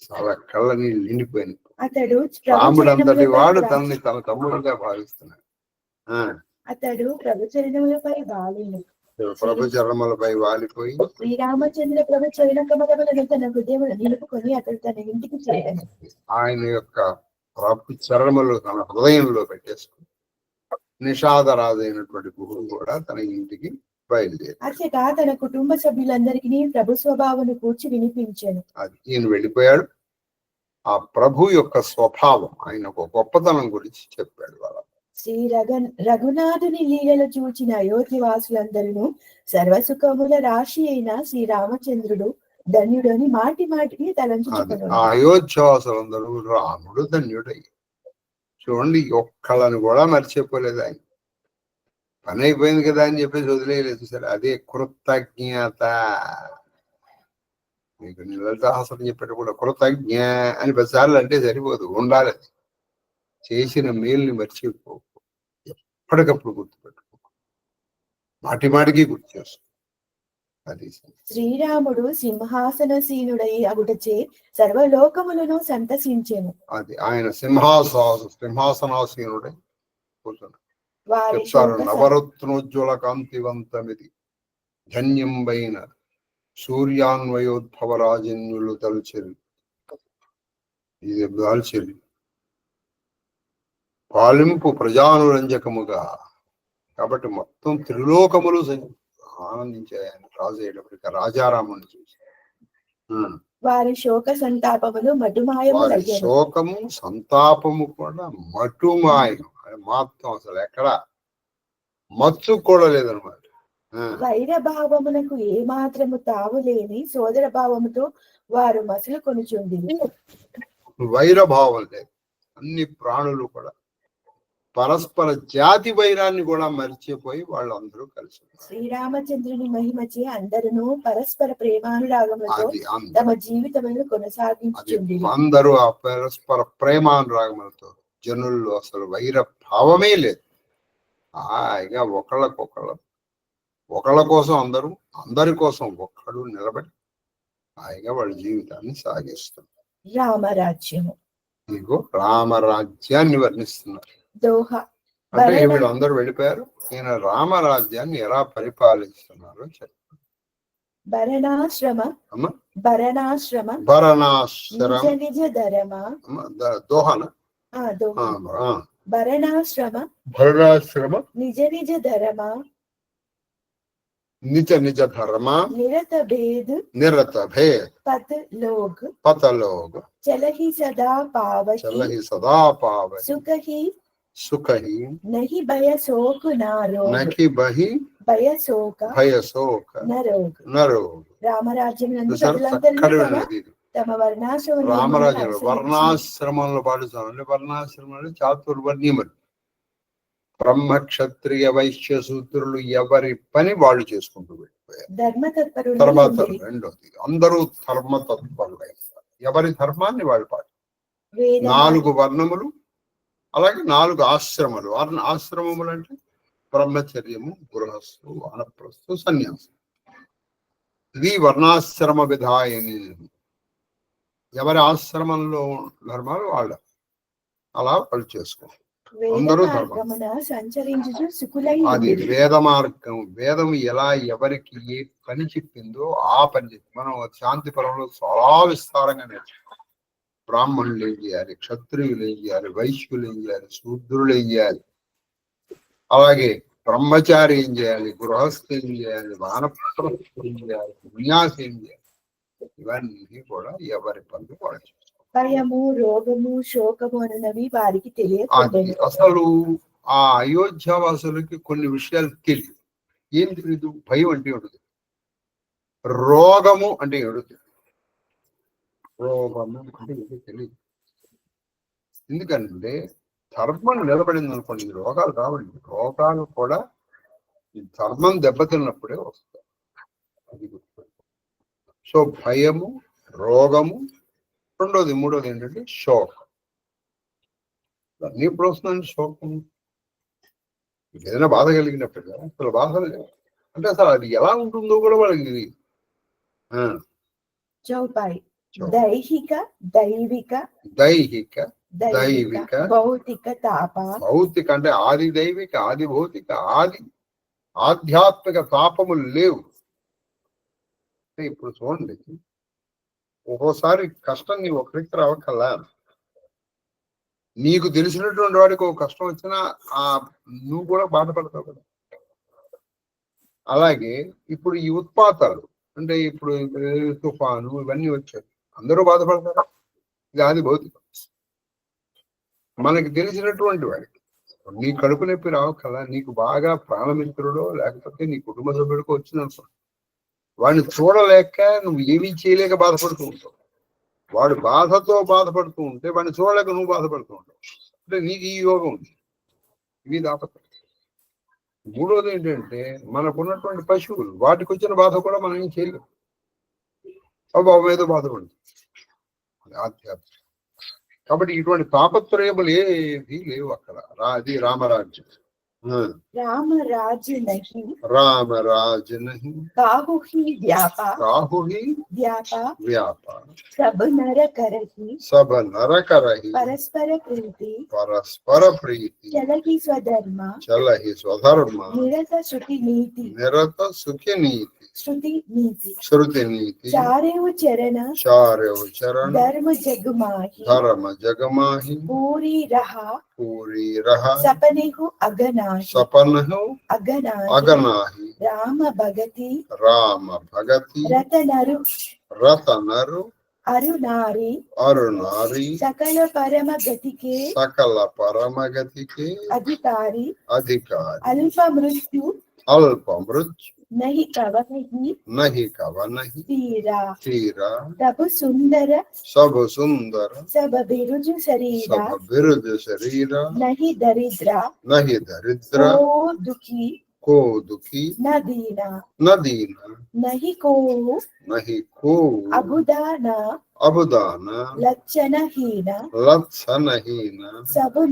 చాలా కళ్ళ నీళ్ళు నిండిపోయినాయి. అతడు రాముడు అంతటి వాడు తనని తన తమ్ముడుగా భావిస్తున్నాడు. అతడు ప్రభు చరణములపై వాలిను. ప్రభు చరణములపై వాలిపోయి శ్రీరామచంద్ర ప్రభు చరణ కమలములను తన హృదయం నిలుపుకొని అతడు తన ఇంటికి చేరను. ఆయన యొక్క ప్రభు చరణములు తన హృదయంలో పెట్టేసుకుని నిషాదరాజైనటువంటి గురువు కూడా తన ఇంటికి బయలుదేరి అచ్చట తన కుటుంబ సభ్యులందరికీ ప్రభు స్వభావను కూర్చి వినిపించాను. అది ఈయన వెళ్ళిపోయాడు. ఆ ప్రభు యొక్క స్వభావం ఆయన ఒక గొప్పతనం గురించి చెప్పాడు. వాళ్ళ శ్రీ రఘునాథుని లీలలు చూచిన అయోధ్యవాసులందరూ సర్వసుఖముల రాశి అయిన శ్రీరామచంద్రుడు ధన్యుడని మాటి మాటికి తలంచుకున్నారు. ఆ అయోధ్యవాసులందరూ రాముడు ధన్యుడై చూడండి, ఒక్కళ్ళని కూడా మర్చిపోలేదు. ఆయన పని అయిపోయింది కదా అని చెప్పేసి వదిలేయలేదు. సరే, అదే కృతజ్ఞత. మీకు లలితాహాసనం చెప్పేట కూడా కృతజ్ఞ అని 10 సార్లు అంటే సరిపోదు, ఉండాలి. చేసిన మేలుని మర్చిపో, ఎప్పటికప్పుడు గుర్తుపెట్టుకో, మాటి మాటికి గుర్తు చేసుకో. అది శ్రీరాముడు సింహాసనసీనుడై అగుటచే సర్వలోకములను సంతసించెను. అది ఆయన సింహాసనాసీనుడై కూర్చున్నాడు. చెప్తారు, నవరత్నోజ్వల కాంతివంతమిది ధన్యంబైన సూర్యాన్వయోద్భవ రాజన్యులు తలుచెరి. ఇది దాల్చెరి పాలింపు ప్రజానురంజకముగా. కాబట్టి మొత్తం త్రిలోకములు ఆనందించాయి ఆయన రాజు అయ్యేటప్పటికి రాజారాముని చూసి. వారి శోక సంతాపములు మటుమాయము. శోకము సంతాపము కూడా మటుమాయం. మాత్రం అసలు ఎక్కడ మత్తు కూడా లేదనమాట. వైర భావమునకు ఏ మాత్రము తావు లేని సోదర భావముతో వారు మసలు కొనుచుండి. వైరభావం లేదు. అన్ని ప్రాణులు కూడా పరస్పర జాతి వైరాన్ని కూడా మర్చిపోయి వాళ్ళందరూ కలిసి శ్రీరామచంద్రుని మహిమచే అందరూ పరస్పర ప్రేమానురాగములతో తమ జీవితములను కొనసాగించుచుండి. అందరూ ఆ పరస్పర ప్రేమానురాగములతో జనుల్లో అసలు వైర భావమే లేదు. హాయిగా ఒకళ్ళ కోసం అందరూ, అందరి కోసం ఒక్కడు నిలబడి హాయిగా వాళ్ళ జీవితాన్ని సాగిస్తున్నారు. రామరాజ్యము. ఇదిగో రామరాజ్యాన్ని వర్ణిస్తున్నారు. దోహ. అంటే వీళ్ళందరూ వెళ్ళిపోయారు. ఈయన రామరాజ్యాన్ని ఎలా పరిపాలిస్తున్నారో చెప్పారు. భరణాశ్రమ అమ్మ భరణాశ్రమ భరణాశ్రమ నిజ నిజ ధరమ. దోహన భరణాశ్రమ భరణాశ్రమ నిజ నిజ ధరమ నిజ నిజ ధర్మ నిరత భేద पत लोग चलहि सदा पावहि सुखहि नहीं भय शोक नरोग. రామరాజ్యం తమ వర్ణాశ్రమంలో పాటించాలి. వర్ణాశ్రమంలో చాతుర్వర్ణ్యములు బ్రహ్మ క్షత్రియ వైశ్య శూద్రులు ఎవరి పని వాళ్ళు చేసుకుంటూ వెళ్ళిపోయారు. ధర్మతత్పరులు రెండోది అందరూ ధర్మతత్పరులు. ఎవరి ధర్మాన్ని వాళ్ళు పాటి 4 వర్ణములు అలాగే 4 ఆశ్రమాలు. ఆశ్రమములు అంటే బ్రహ్మచర్యము, గృహస్థు, వానప్రస్థు, సన్యాసం. ఇది వర్ణాశ్రమ విధాయని. ఎవరి ఆశ్రమంలో ధర్మాలు వాళ్ళ అలా వాళ్ళు చేసుకోవాలి. అందరూ అది వేద మార్గం. వేదం ఎలా ఎవరికి ఏ పని చెప్పిందో ఆ పని మనం శాంతి పరంలో చాలా విస్తారంగా నేర్చుకోవాలి. బ్రాహ్మణులు ఏం చేయాలి, క్షత్రియులు ఏం చేయాలి, వైశ్యులు ఏం చేయాలి, శూద్రులు ఏం చేయాలి, అలాగే బ్రహ్మచారి ఏం చేయాలి, గృహస్థు ఏం చేయాలి, వానప్రస్థు ఏం చేయాలి, సన్యాసి ఏం చేయాలి, ఇవన్నీ కూడా ఎవరి పనులు వాళ్ళు. భయము, రోగము, శోకము అన్నవి వారికి తెలియదు. అసలు ఆ అయోధ్యావాసులకి కొన్ని విషయాలు తెలియదు. ఏం తెలియదు? భయం అంటే ఉండదు, రోగము అంటే ఉండదు, రోగము అంటే తెలియదు. ఎందుకంటే ధర్మం నిలబడింది అనుకోండి, రోగాలు రావండి. రోగాలు కూడా ఈ ధర్మం దెబ్బతిన్నప్పుడే వస్తాయి. అది సో భయము, రోగము, రెండోది మూడోది ఏంటంటే శోకం. అన్ని ఇప్పుడు వస్తుందండి శోకం. ఏదైనా బాధ కలిగినప్పుడు అసలు బాధ అంటే అసలు అది ఎలా ఉంటుందో కూడా వాళ్ళకి దైహిక దైవిక భౌతిక తాప. భౌతిక అంటే ఆది దైవిక, ఆది భౌతిక, ఆది ఆధ్యాత్మిక తాపములు లేవు. ఇప్పుడు చూడండి, ఒక్కోసారి కష్టం నీ ఒకరికి రావక్కల్లా, నీకు తెలిసినటువంటి వాడికి ఒక కష్టం వచ్చినా నువ్వు కూడా బాధపడతావు కదా. అలాగే ఇప్పుడు ఈ ఉత్పాతాలు అంటే ఇప్పుడు తుఫాను ఇవన్నీ వచ్చాయి, అందరూ బాధపడతారా? ఇది ఆది భౌతికం. మనకి తెలిసినటువంటి వాడికి నీ కడుపు నొప్పి రావక్కల్లా, నీకు బాగా ప్రాణమిత్రుడో లేకపోతే నీ కుటుంబ సభ్యుడికో వచ్చిందనుకో, వాడిని చూడలేక నువ్వు ఏమీ చేయలేక బాధపడుతూ ఉంటావు. వాడు బాధతో బాధపడుతూ ఉంటే వాడిని చూడలేక నువ్వు బాధపడుతూ ఉంటావు. అంటే నీకు ఈ యోగం ఉంది, ఇది దాపత్రం. మూడోది ఏంటంటే మనకున్నటువంటి పశువులు, వాటికి వచ్చిన బాధ కూడా మనం ఏం చేయలేము. బాబు ఏదో బాధపడుతుంది, ఆధ్యాత్మిక. కాబట్టి ఇటువంటి తాపత్రయములు ఏది లేవు అక్కడ. అది రామరాజ్యం. रामराज नहीं, रामराज नहीं, काहू ही व्यापा, व्यापा सब नर करही, परस्पर प्रीति, चलहि स्वधर्म, निरत सुखी नीति, श्रुति नीति, चारेव चरण, धर्म जगमाही, पूरी रहा, सपने हो अगनाही, राम भगति, रतनरु, अरुनारी, सकल परम गति के, अधिकारी, अल्प मृत्यु, नहीं कवनहि, तीरा, सब सुंदर, सब बिरुज शरीरा, नहीं दरिद्रा, को दुखी, न दीना, नहीं को, अबुदाना, అబుదాన లక్షణహీన లత్సనహీన సబు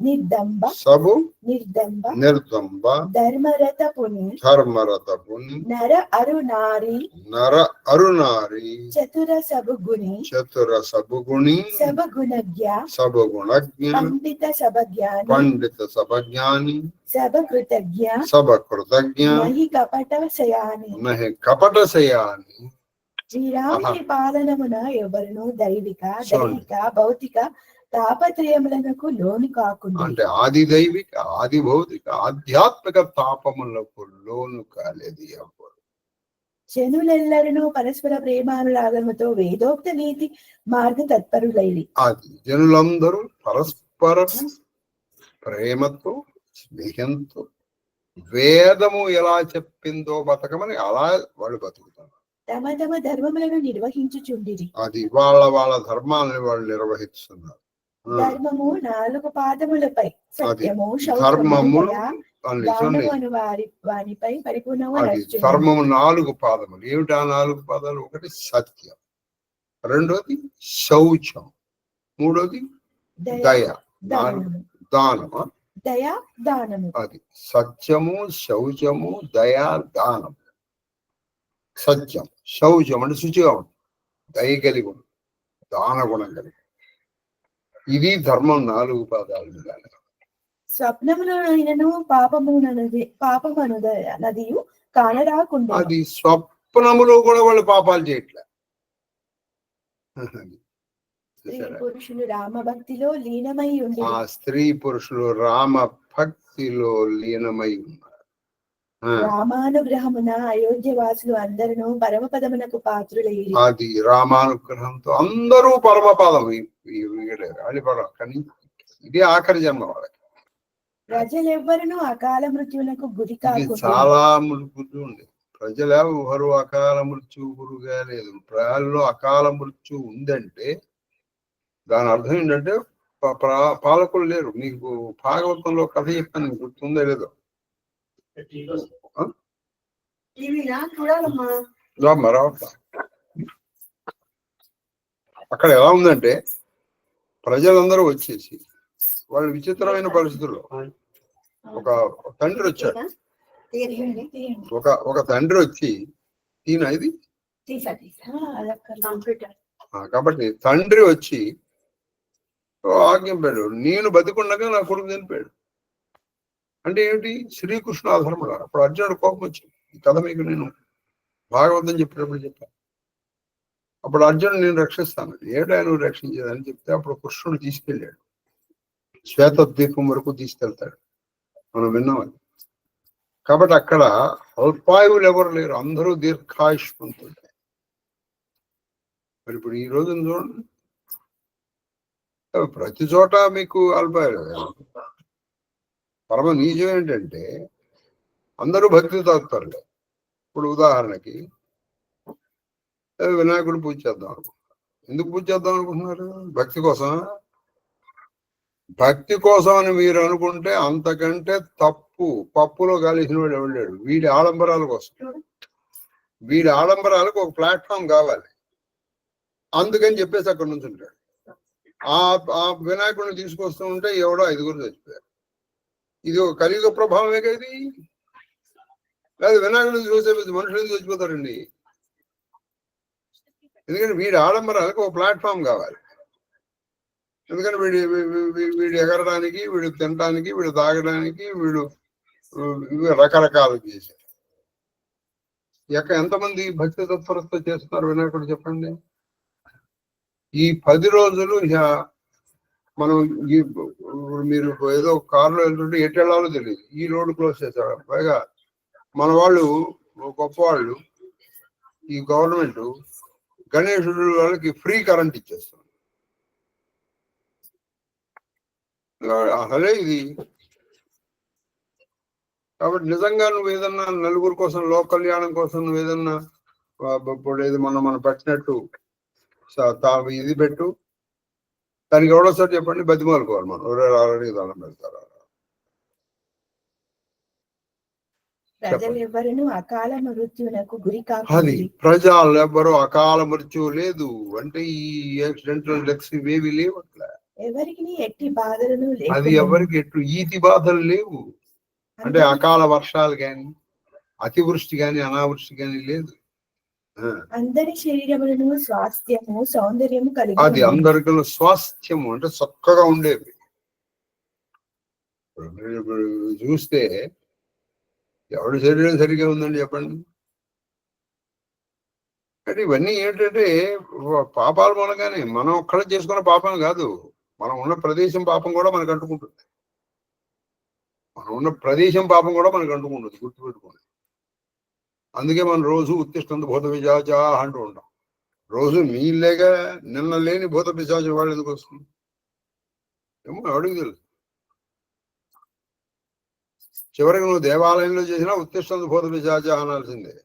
నిర్దంబ సబు నిర్దంబ నిర్దంబ ధర్మరత పుని ధర్మరతపుని నర అరునారి నర అరునారి చతుర సబుగుని చతుర సబుగుణి సబగుణజ్ఞ సబగుణజ్ఞ పండిత సబజ్ఞాని పండిత సబజ్ఞాని సబకృతజ్ఞ సబకృతజ్ఞ మహి కపటశయాని. నహి కపటశయాని. శ్రీరాముని పాలనమున ఎవరును దైవిక చూడండి. దైవిక భౌతిక తాపత్రయములకు లోను కాకుండా అంటే ఆది దైవిక ఆది భౌతిక ఆధ్యాత్మిక తాపములకు లోను కాలేదు ఎవరు. జనులెల్లరూ పరస్పర ప్రేమానురాగముతో వేదోక్త నీతి మార్గ తత్పరులైరి. అది జనులందరూ పరస్పరం ప్రేమతో స్నేహంతో వేదము ఎలా చెప్పిందో బతకమని అలా వాళ్ళు బతుకుతారు. తమ తమ ధర్మములను నిర్వహించుచుండిరి. అది వాళ్ళ వాళ్ళ ధర్మాలని వాళ్ళు నిర్వహిస్తున్నారు. ధర్మము 4 పాదములపై, సత్యము ధర్మము వానిపై పరిపూర్ణము. ధర్మము 4 పాదములు. ఏమిటి ఆ 4 పాదాలు? ఒకటి సత్యం, రెండోది శౌచం, మూడోది దయ, దానము. దయా దానము. అది సత్యము, శౌచము, దయా, దానము. సత్యం, శౌచం అంటే శుచిగా ఉంటుంది, దయ కలిగి ఉంటుంది, దాన గుణం కలిగి. ఇది ధర్మం 4 పాదాలు. స్వప్నమునైనను పాపము నదియు కానరాకుండా. అది స్వప్నములో కూడా వాళ్ళు పాపాలు చేయట్లే. పురుషులు రామ భక్తిలో లీనమై ఉండి. ఆ స్త్రీ పురుషులు రామ భక్తిలో లీనమై ఉన్నారు. రామానుగ్రహమున అయోధ్య వాసులు అందరూ పరమపదమునకు పాత్రులయ్యారు. అది రామానుగ్రహంతో అందరూ పరమపదం. ఇది ఆఖరి జన్మ వాళ్ళకి. ప్రజలెవ్వరూ అకాల మృత్యువులకు గురి కాకుండా. చాలా మృత్యు ఉంది. ప్రజలు ఎవరు అకాల మృత్యు గురుగా లేదు. ప్రజల్లో అకాల మృత్యు ఉందంటే దాని అర్థం ఏంటంటే పాలకులు లేరు. మీకు భాగవతంలో కథ చెప్పాను, మీకు గుర్తుందో లేదో. అక్కడ ఎలా ఉందంటే ప్రజలందరూ వచ్చేసి వాళ్ళు విచిత్రమైన పరిస్థితుల్లో ఒక తండ్రి వచ్చాడు. ఒక తండ్రి వచ్చి ఈయన ఇది కాబట్టి తండ్రి వచ్చి ఆజ్ఞాపాడు, నేను బతికుండగా నా కొడుకు చనిపోయాడు. అంటే ఏమిటి? శ్రీకృష్ణ అధర్ముడు. అప్పుడు అర్జునుడు కోపం వచ్చింది. ఈ కథ మీకు నేను భాగవతం చెప్పేటప్పుడు చెప్పాను. అప్పుడు అర్జునుడు నేను రక్షిస్తాను. ఏడా నువ్వు రక్షించేదని చెప్తే అప్పుడు కృష్ణుడు తీసుకెళ్ళాడు. శ్వేతద్వీపం వరకు తీసుకెళ్తాడు. మనం విన్నామని. కాబట్టి అక్కడ అల్పాయువులు ఎవరు లేరు, అందరూ దీర్ఘాయుష్మంతులు. మరి ఇప్పుడు ఈ రోజున చూడండి, ప్రతి చోట మీకు అల్పాయులు. పరమ నిజం ఏంటంటే అందరూ భక్తి తాగుతారులే. ఇప్పుడు ఉదాహరణకి వినాయకుడు పూజ చేద్దాం అనుకుంటున్నారు. ఎందుకు పూజ చేద్దాం అనుకుంటున్నారు? భక్తి కోసం. భక్తి కోసం అని మీరు అనుకుంటే అంతకంటే తప్పు. పప్పులో కలిసిన వాడు ఎవడాడు? వీడి ఆడంబరాల కోసం. వీడి ఆడంబరాలకు ఒక ప్లాట్ఫామ్ కావాలి. అందుకని చెప్పేసి అక్కడ నుంచి ఉంటాడు. ఆ వినాయకుడిని తీసుకొస్తూ ఉంటే ఎవడో 5 చచ్చిపోయారు. ఇది ఒక కలియుగ ప్రభావమే కదా ఇది. లేదు వినాయకుడిని చూసే మనుషులు చచ్చిపోతారండి. ఎందుకంటే వీడి ఆడంబరాలకు ఒక ప్లాట్ఫామ్ కావాలి. ఎందుకంటే వీడు ఎగరడానికి, వీడు తినడానికి, వీడు తాగడానికి, వీడు రకరకాలు చేశారు. ఎంతమంది భక్తి తత్పరతో చేస్తున్నారు వినాయకుడు చెప్పండి. ఈ 10 రోజులు మనం మీరు ఏదో కారులో వెళ్తుంటే ఎటు వెళ్ళాలో తెలియదు. ఈ రోడ్డు క్లోజ్ చేశారు. పైగా మన వాళ్ళు గొప్ప వాళ్ళు, ఈ గవర్నమెంట్ గణేశుడు వాళ్ళకి ఫ్రీ కరెంట్ ఇచ్చేస్తుంది. అసలే ఇది. కాబట్టి నిజంగా నువ్వు ఏదన్నా నలుగురు కోసం, లోక కళ్యాణం కోసం నువ్వు ఏదన్నా ఇప్పుడు ఏది మనం పెట్టినట్టు ఇది పెట్టు, దానికి ఎవడోసారి చెప్పండి బతిమాలుకోవాలి. మనం ఆల్రెడీ దండం పెడతారు. ప్రజలెవ్వరును అకాల మృత్యునకు గురి అది కాకుండిరి. ప్రజలు ఎవ్వరు అకాల మృత్యు లేదు అంటే ఈ యాక్సిడెంటల్ డెత్స్ ఇవేవి లేవు అట్లా. ఎవరికి ఎట్టి బాధలను అది లేకుండెను. ఎవరికి ఎట్లు ఈతి బాధలు లేవు అంటే అందరి- అకాల వర్షాలు గాని అతివృష్టి గాని అనావృష్టి గాని లేదు. అందరి శరీరములను స్వాస్థ్యము సౌందర్యము కలిగి అది ఉండెను. అందరికీ స్వాస్థ్యము అంటే చక్కగా ఉండేవి. ఇప్పుడు చూస్తే ఎవరి శరీరం సరిగా ఉందండి చెప్పండి. అంటే ఇవన్నీ ఏంటంటే పాపాల మూలంగానే మనం ఒక్కడే చేసుకున్న పాపం కాదు, మనం ఉన్న ప్రదేశం పాపం కూడా మనకు అంటుకుంటుంది. మనం ఉన్న ప్రదేశం పాపం కూడా మనకు అంటుకుంటుంది, గుర్తుపెట్టుకోండి. అందుకే మనం రోజు ఉత్తిష్టంత భూత పిశాచ అంటూ ఉంటాం. రోజు నీళ్ళేగా, నిన్న లేని భూత పిశాచం వాళ్ళు ఎందుకు వస్తుంది ఏమో అడుగు తెలుసు. చివరికి నువ్వు దేవాలయంలో చేసినా ఉత్తిష్టంత భూత పిశాచ అనాల్సిందే.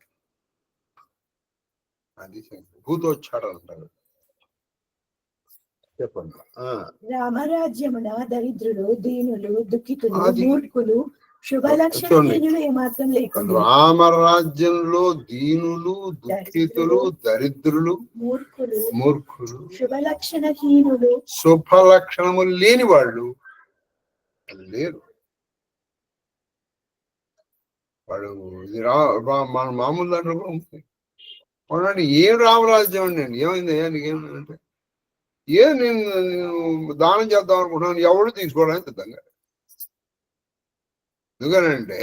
అది భూతోచ్చాటం అంటారు. చెప్పండి. రామరాజ్యమున దరిద్రులు దీనులు దుఃఖితులు అది మూర్ఖులు శుభలక్షణహీనులు ఏమాత్రం లేకుండా రామరాజ్యంలో దీనులు దుఃఖితులు దరిద్రులు మూర్ఖులు మూర్ఖులు శుభలక్షణహీనులు శుభ లక్షణములు లేని వాళ్ళు లేరు. వాడు ఇది మన మామూలు దాంట్లో కూడా ఉంటుంది. వాడు ఏం రామరాజ్యం అండి, ఏమైంది నీకేమంటే నేను దానం చేద్దాం అనుకుంటున్నాను, ఎవడు తీసుకోవడానికి సిద్ధంగా. ఎందుకనంటే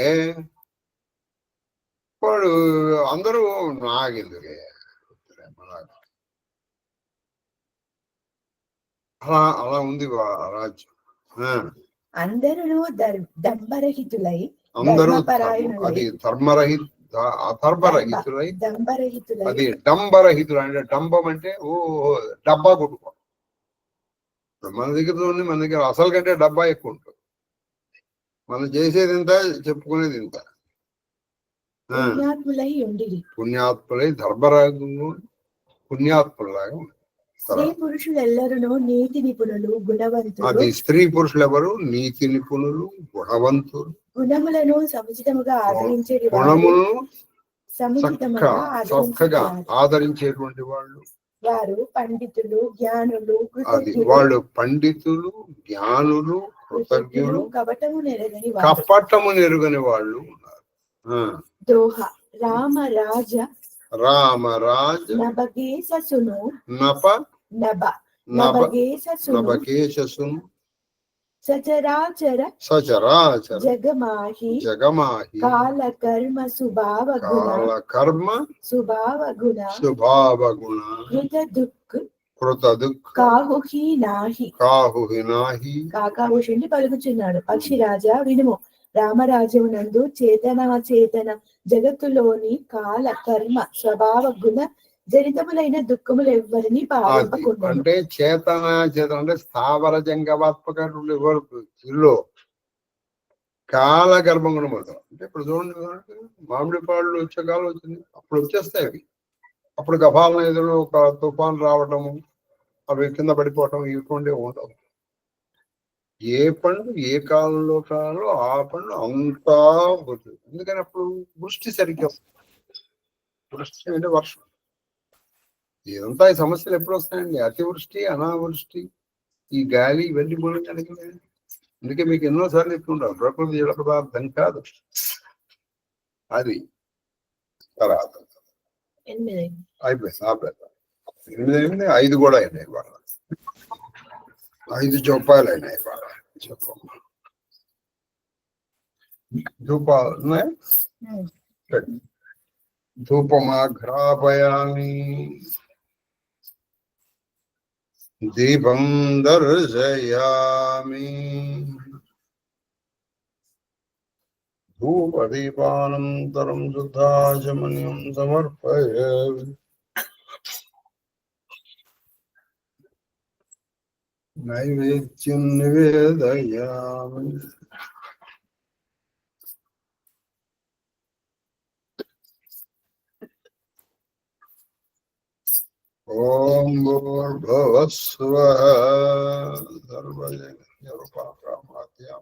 వాడు అందరూ నాకెందుకే అలా ఉంది రాజ్యం. అందరూ దంభరహితులై అందరూ ధర్మపరాయణులై అది అధర్మరహితులై దంభరహితులై అది డంబరహితులు అంటే డంబం అంటే డబ్బా కొట్టుకో. మన దగ్గర అసలు కంటే డబ్బా ఎక్కువ ఉంటుంది. మనం చేసేది ఇంత, చెప్పుకునేది ఇంత. పుణ్యాత్ములై ఉండిరి. పుణ్యాత్ములై ధర్మరాజు పుణ్యాత్ములాగా స్త్రీ పురుషులెల్లరూ నీతి నిపుణులు గుణవంతులు. అది స్త్రీ పురుషులు ఎవరు నీతి నిపుణులు గుణవంతులు. గుణములను సముచితముగా ఆదరించే గుణములను చక్కగా ఆదరించేటువంటి వాళ్ళు. వారు పండితులు జ్ఞానులు అది వాళ్ళు పండితులు జ్ఞానులు కృతజ్ఞులు కపటము నెరుగని వాళ్ళు ఉన్నారు. దోహ రామరాజ నభగేససును నభగేససును సచరాచర జగమాహి కాల కర్మ స్వభావ గుణ కృత దుఃఖ కాహుహి నాహి కాకాహుషుని పలుకుచున్నాడు. పక్షిరాజా వినుము, రామరాజ్యమునందు చేతనాచేతన జగత్తులోని కాల కర్మ స్వభావ గుణ జనితములైన దుఃఖములు ఎవ్వరిని పాలింపకుండా. అంటే చేతన అంటే స్థావర జంగమాత్మకలో కాల గర్భం కూడా మొదలు. అంటే ఇప్పుడు చూడండి, మామిడి పాళ్ళు వచ్చే కాలం వచ్చింది, అప్పుడు వచ్చేస్తాయి అవి. అప్పుడు గఫాలను ఎదురు ఒక తుఫాన్ రావటము, అవి కింద పడిపోవటం ఇటువంటి ఉండవు. ఏ పండు ఏ కాలంలో కాలంలో ఆ పండు అంతా పోతుంది. ఎందుకని అప్పుడు వృష్టి సరిగ్గా, వృష్టి అంటే వర్షం. ఇదంతా ఈ సమస్యలు ఎప్పుడు వస్తాయండి? అతివృష్టి అనావృష్టి ఈ గాలి ఇవన్నీ మూలంగా. అందుకే మీకు ఎన్నోసార్లు చెప్తుంటారు, ప్రకృతి జడ పదార్థం కాదు అది. తర్వాత అయిపోయింది ఆపేద్దాం. 8 5 కూడా అయినాయి ఇవాళ, 5 చొప్పాలు అయినాయి ఇవాళ. చెప్పమ్మా, ధూపాలు ఉన్నాయి. ధూపమాఘ్రాపయామి దీపం దర్శయామి ధూపదీపానంతరం శుద్ధాచమన్యం సమర్పయామి. నైవేద్యం నివేదయామి. ఓం భూర్భువః స్వః సర్వజగత్యరుపాకామాద్యాం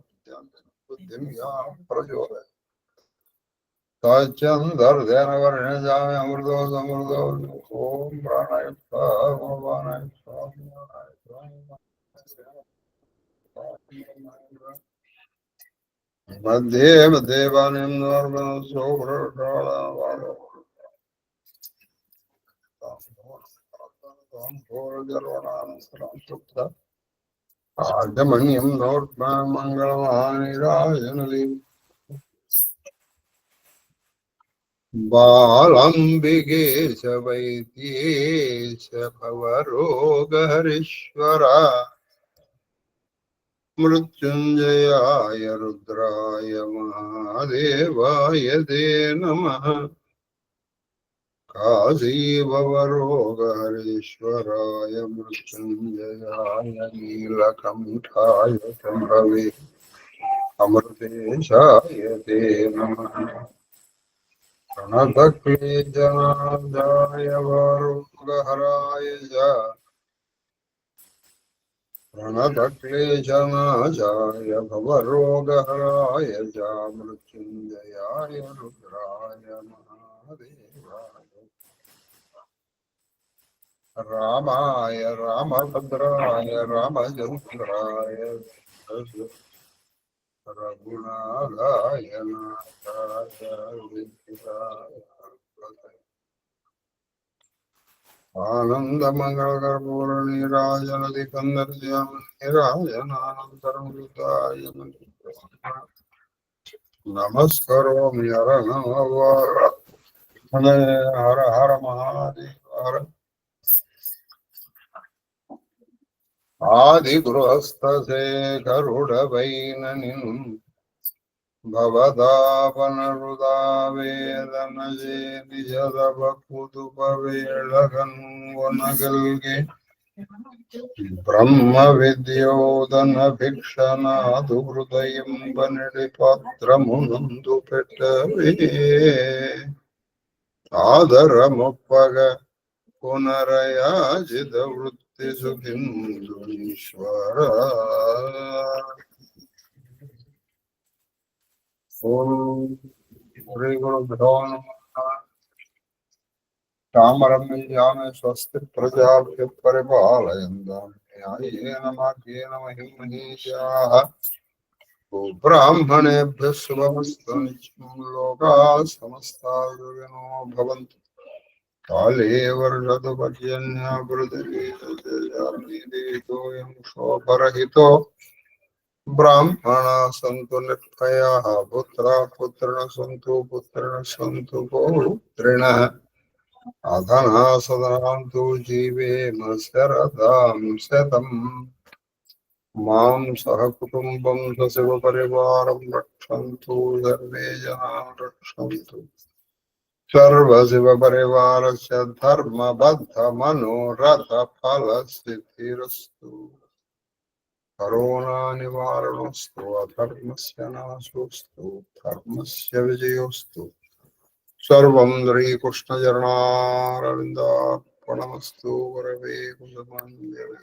బుద్ధిం యా ప్రచోదయాత్. तच्चंदर्देन वर्णयामि अमृतो समृतो ओम प्राणाय स्वाहा प्राणाय स्वाहा मध्ये देवानिं नर्मः सोभ्रताळा आजमन्यं नोर्मङ्गलमानिराजनदि बालम्बिके च वैद्ये च भवरोगहरीश्वरा मृत्युञ्जयाय रुद्राय महादेवाय ते नमः काशीभवरोगहरीश्वराय मृत्युञ्जयाय नीलकण्ठाय शम्भवे अमृतेशाय ते नमः प्रणतक्लेशनादाय वरोगहराय च प्रणतक्लेशनाशाय भवरोगहराय च मृत्युञ्जयाय रुद्राय महादेवाय रामाय रामभद्राय रामचन्द्राय रघुनाथाय नाथाय विद्याय आनन्दमङ्गलकर्पूरनीराजनदिकन्दर्शननिराजनानन्तरं वृताय नमस्करोमि हर नमः हर हर महादेव आदिगृहस्थसे गरुडवैननिं भवदापनरुदा वेदनजे निजदवकुतुपवेळगन्वनगल्गे ब्रह्मविद्योदन भिक्षनादु हृदयं वनिडिपत्रमुनंदु पेटवे आदरमुप्पग पुनरयाजित वृत्ति सुखिन्दुनीश्वर ओम श्री गुरुभ्यो नमः रामरम्यामे स्वस्ति प्रजाभ्यः परिपालयन्तां न्याय्येन मार्गेण महीं महीषाः ब्राह्मणेभ्यः शुभमस्तु नित्यं लोकाः समस्ताः सुखिनो भवन्तु काले वर्षतु पर्जन्यः पृथिवी सस्यशालिनीदेशोऽयं शोभरहितो ब्राह्मणाः सन्तु निर्भयाः पुत्राः पुत्रिणः सन्तु पौत्रिणः अधना सदनान्तु जीवेम शरदां शतम् मां सह कुटुम्बं सशिवपरिवारं रक्षन्तु सर्वे जनाः रक्षन्तु सर्वशिवपरिवारस्य धर्मबद्धमनोरथफलसिद्धिरस्तु करोनानिवारणोऽस्तु अधर्मस्य नाशोऽस्तु धर्मस्य विजयोऽस्तु सर्वं श्रीकृष्णचरणारविन्दार्पणमस्तु वरवे कुलमान्यवे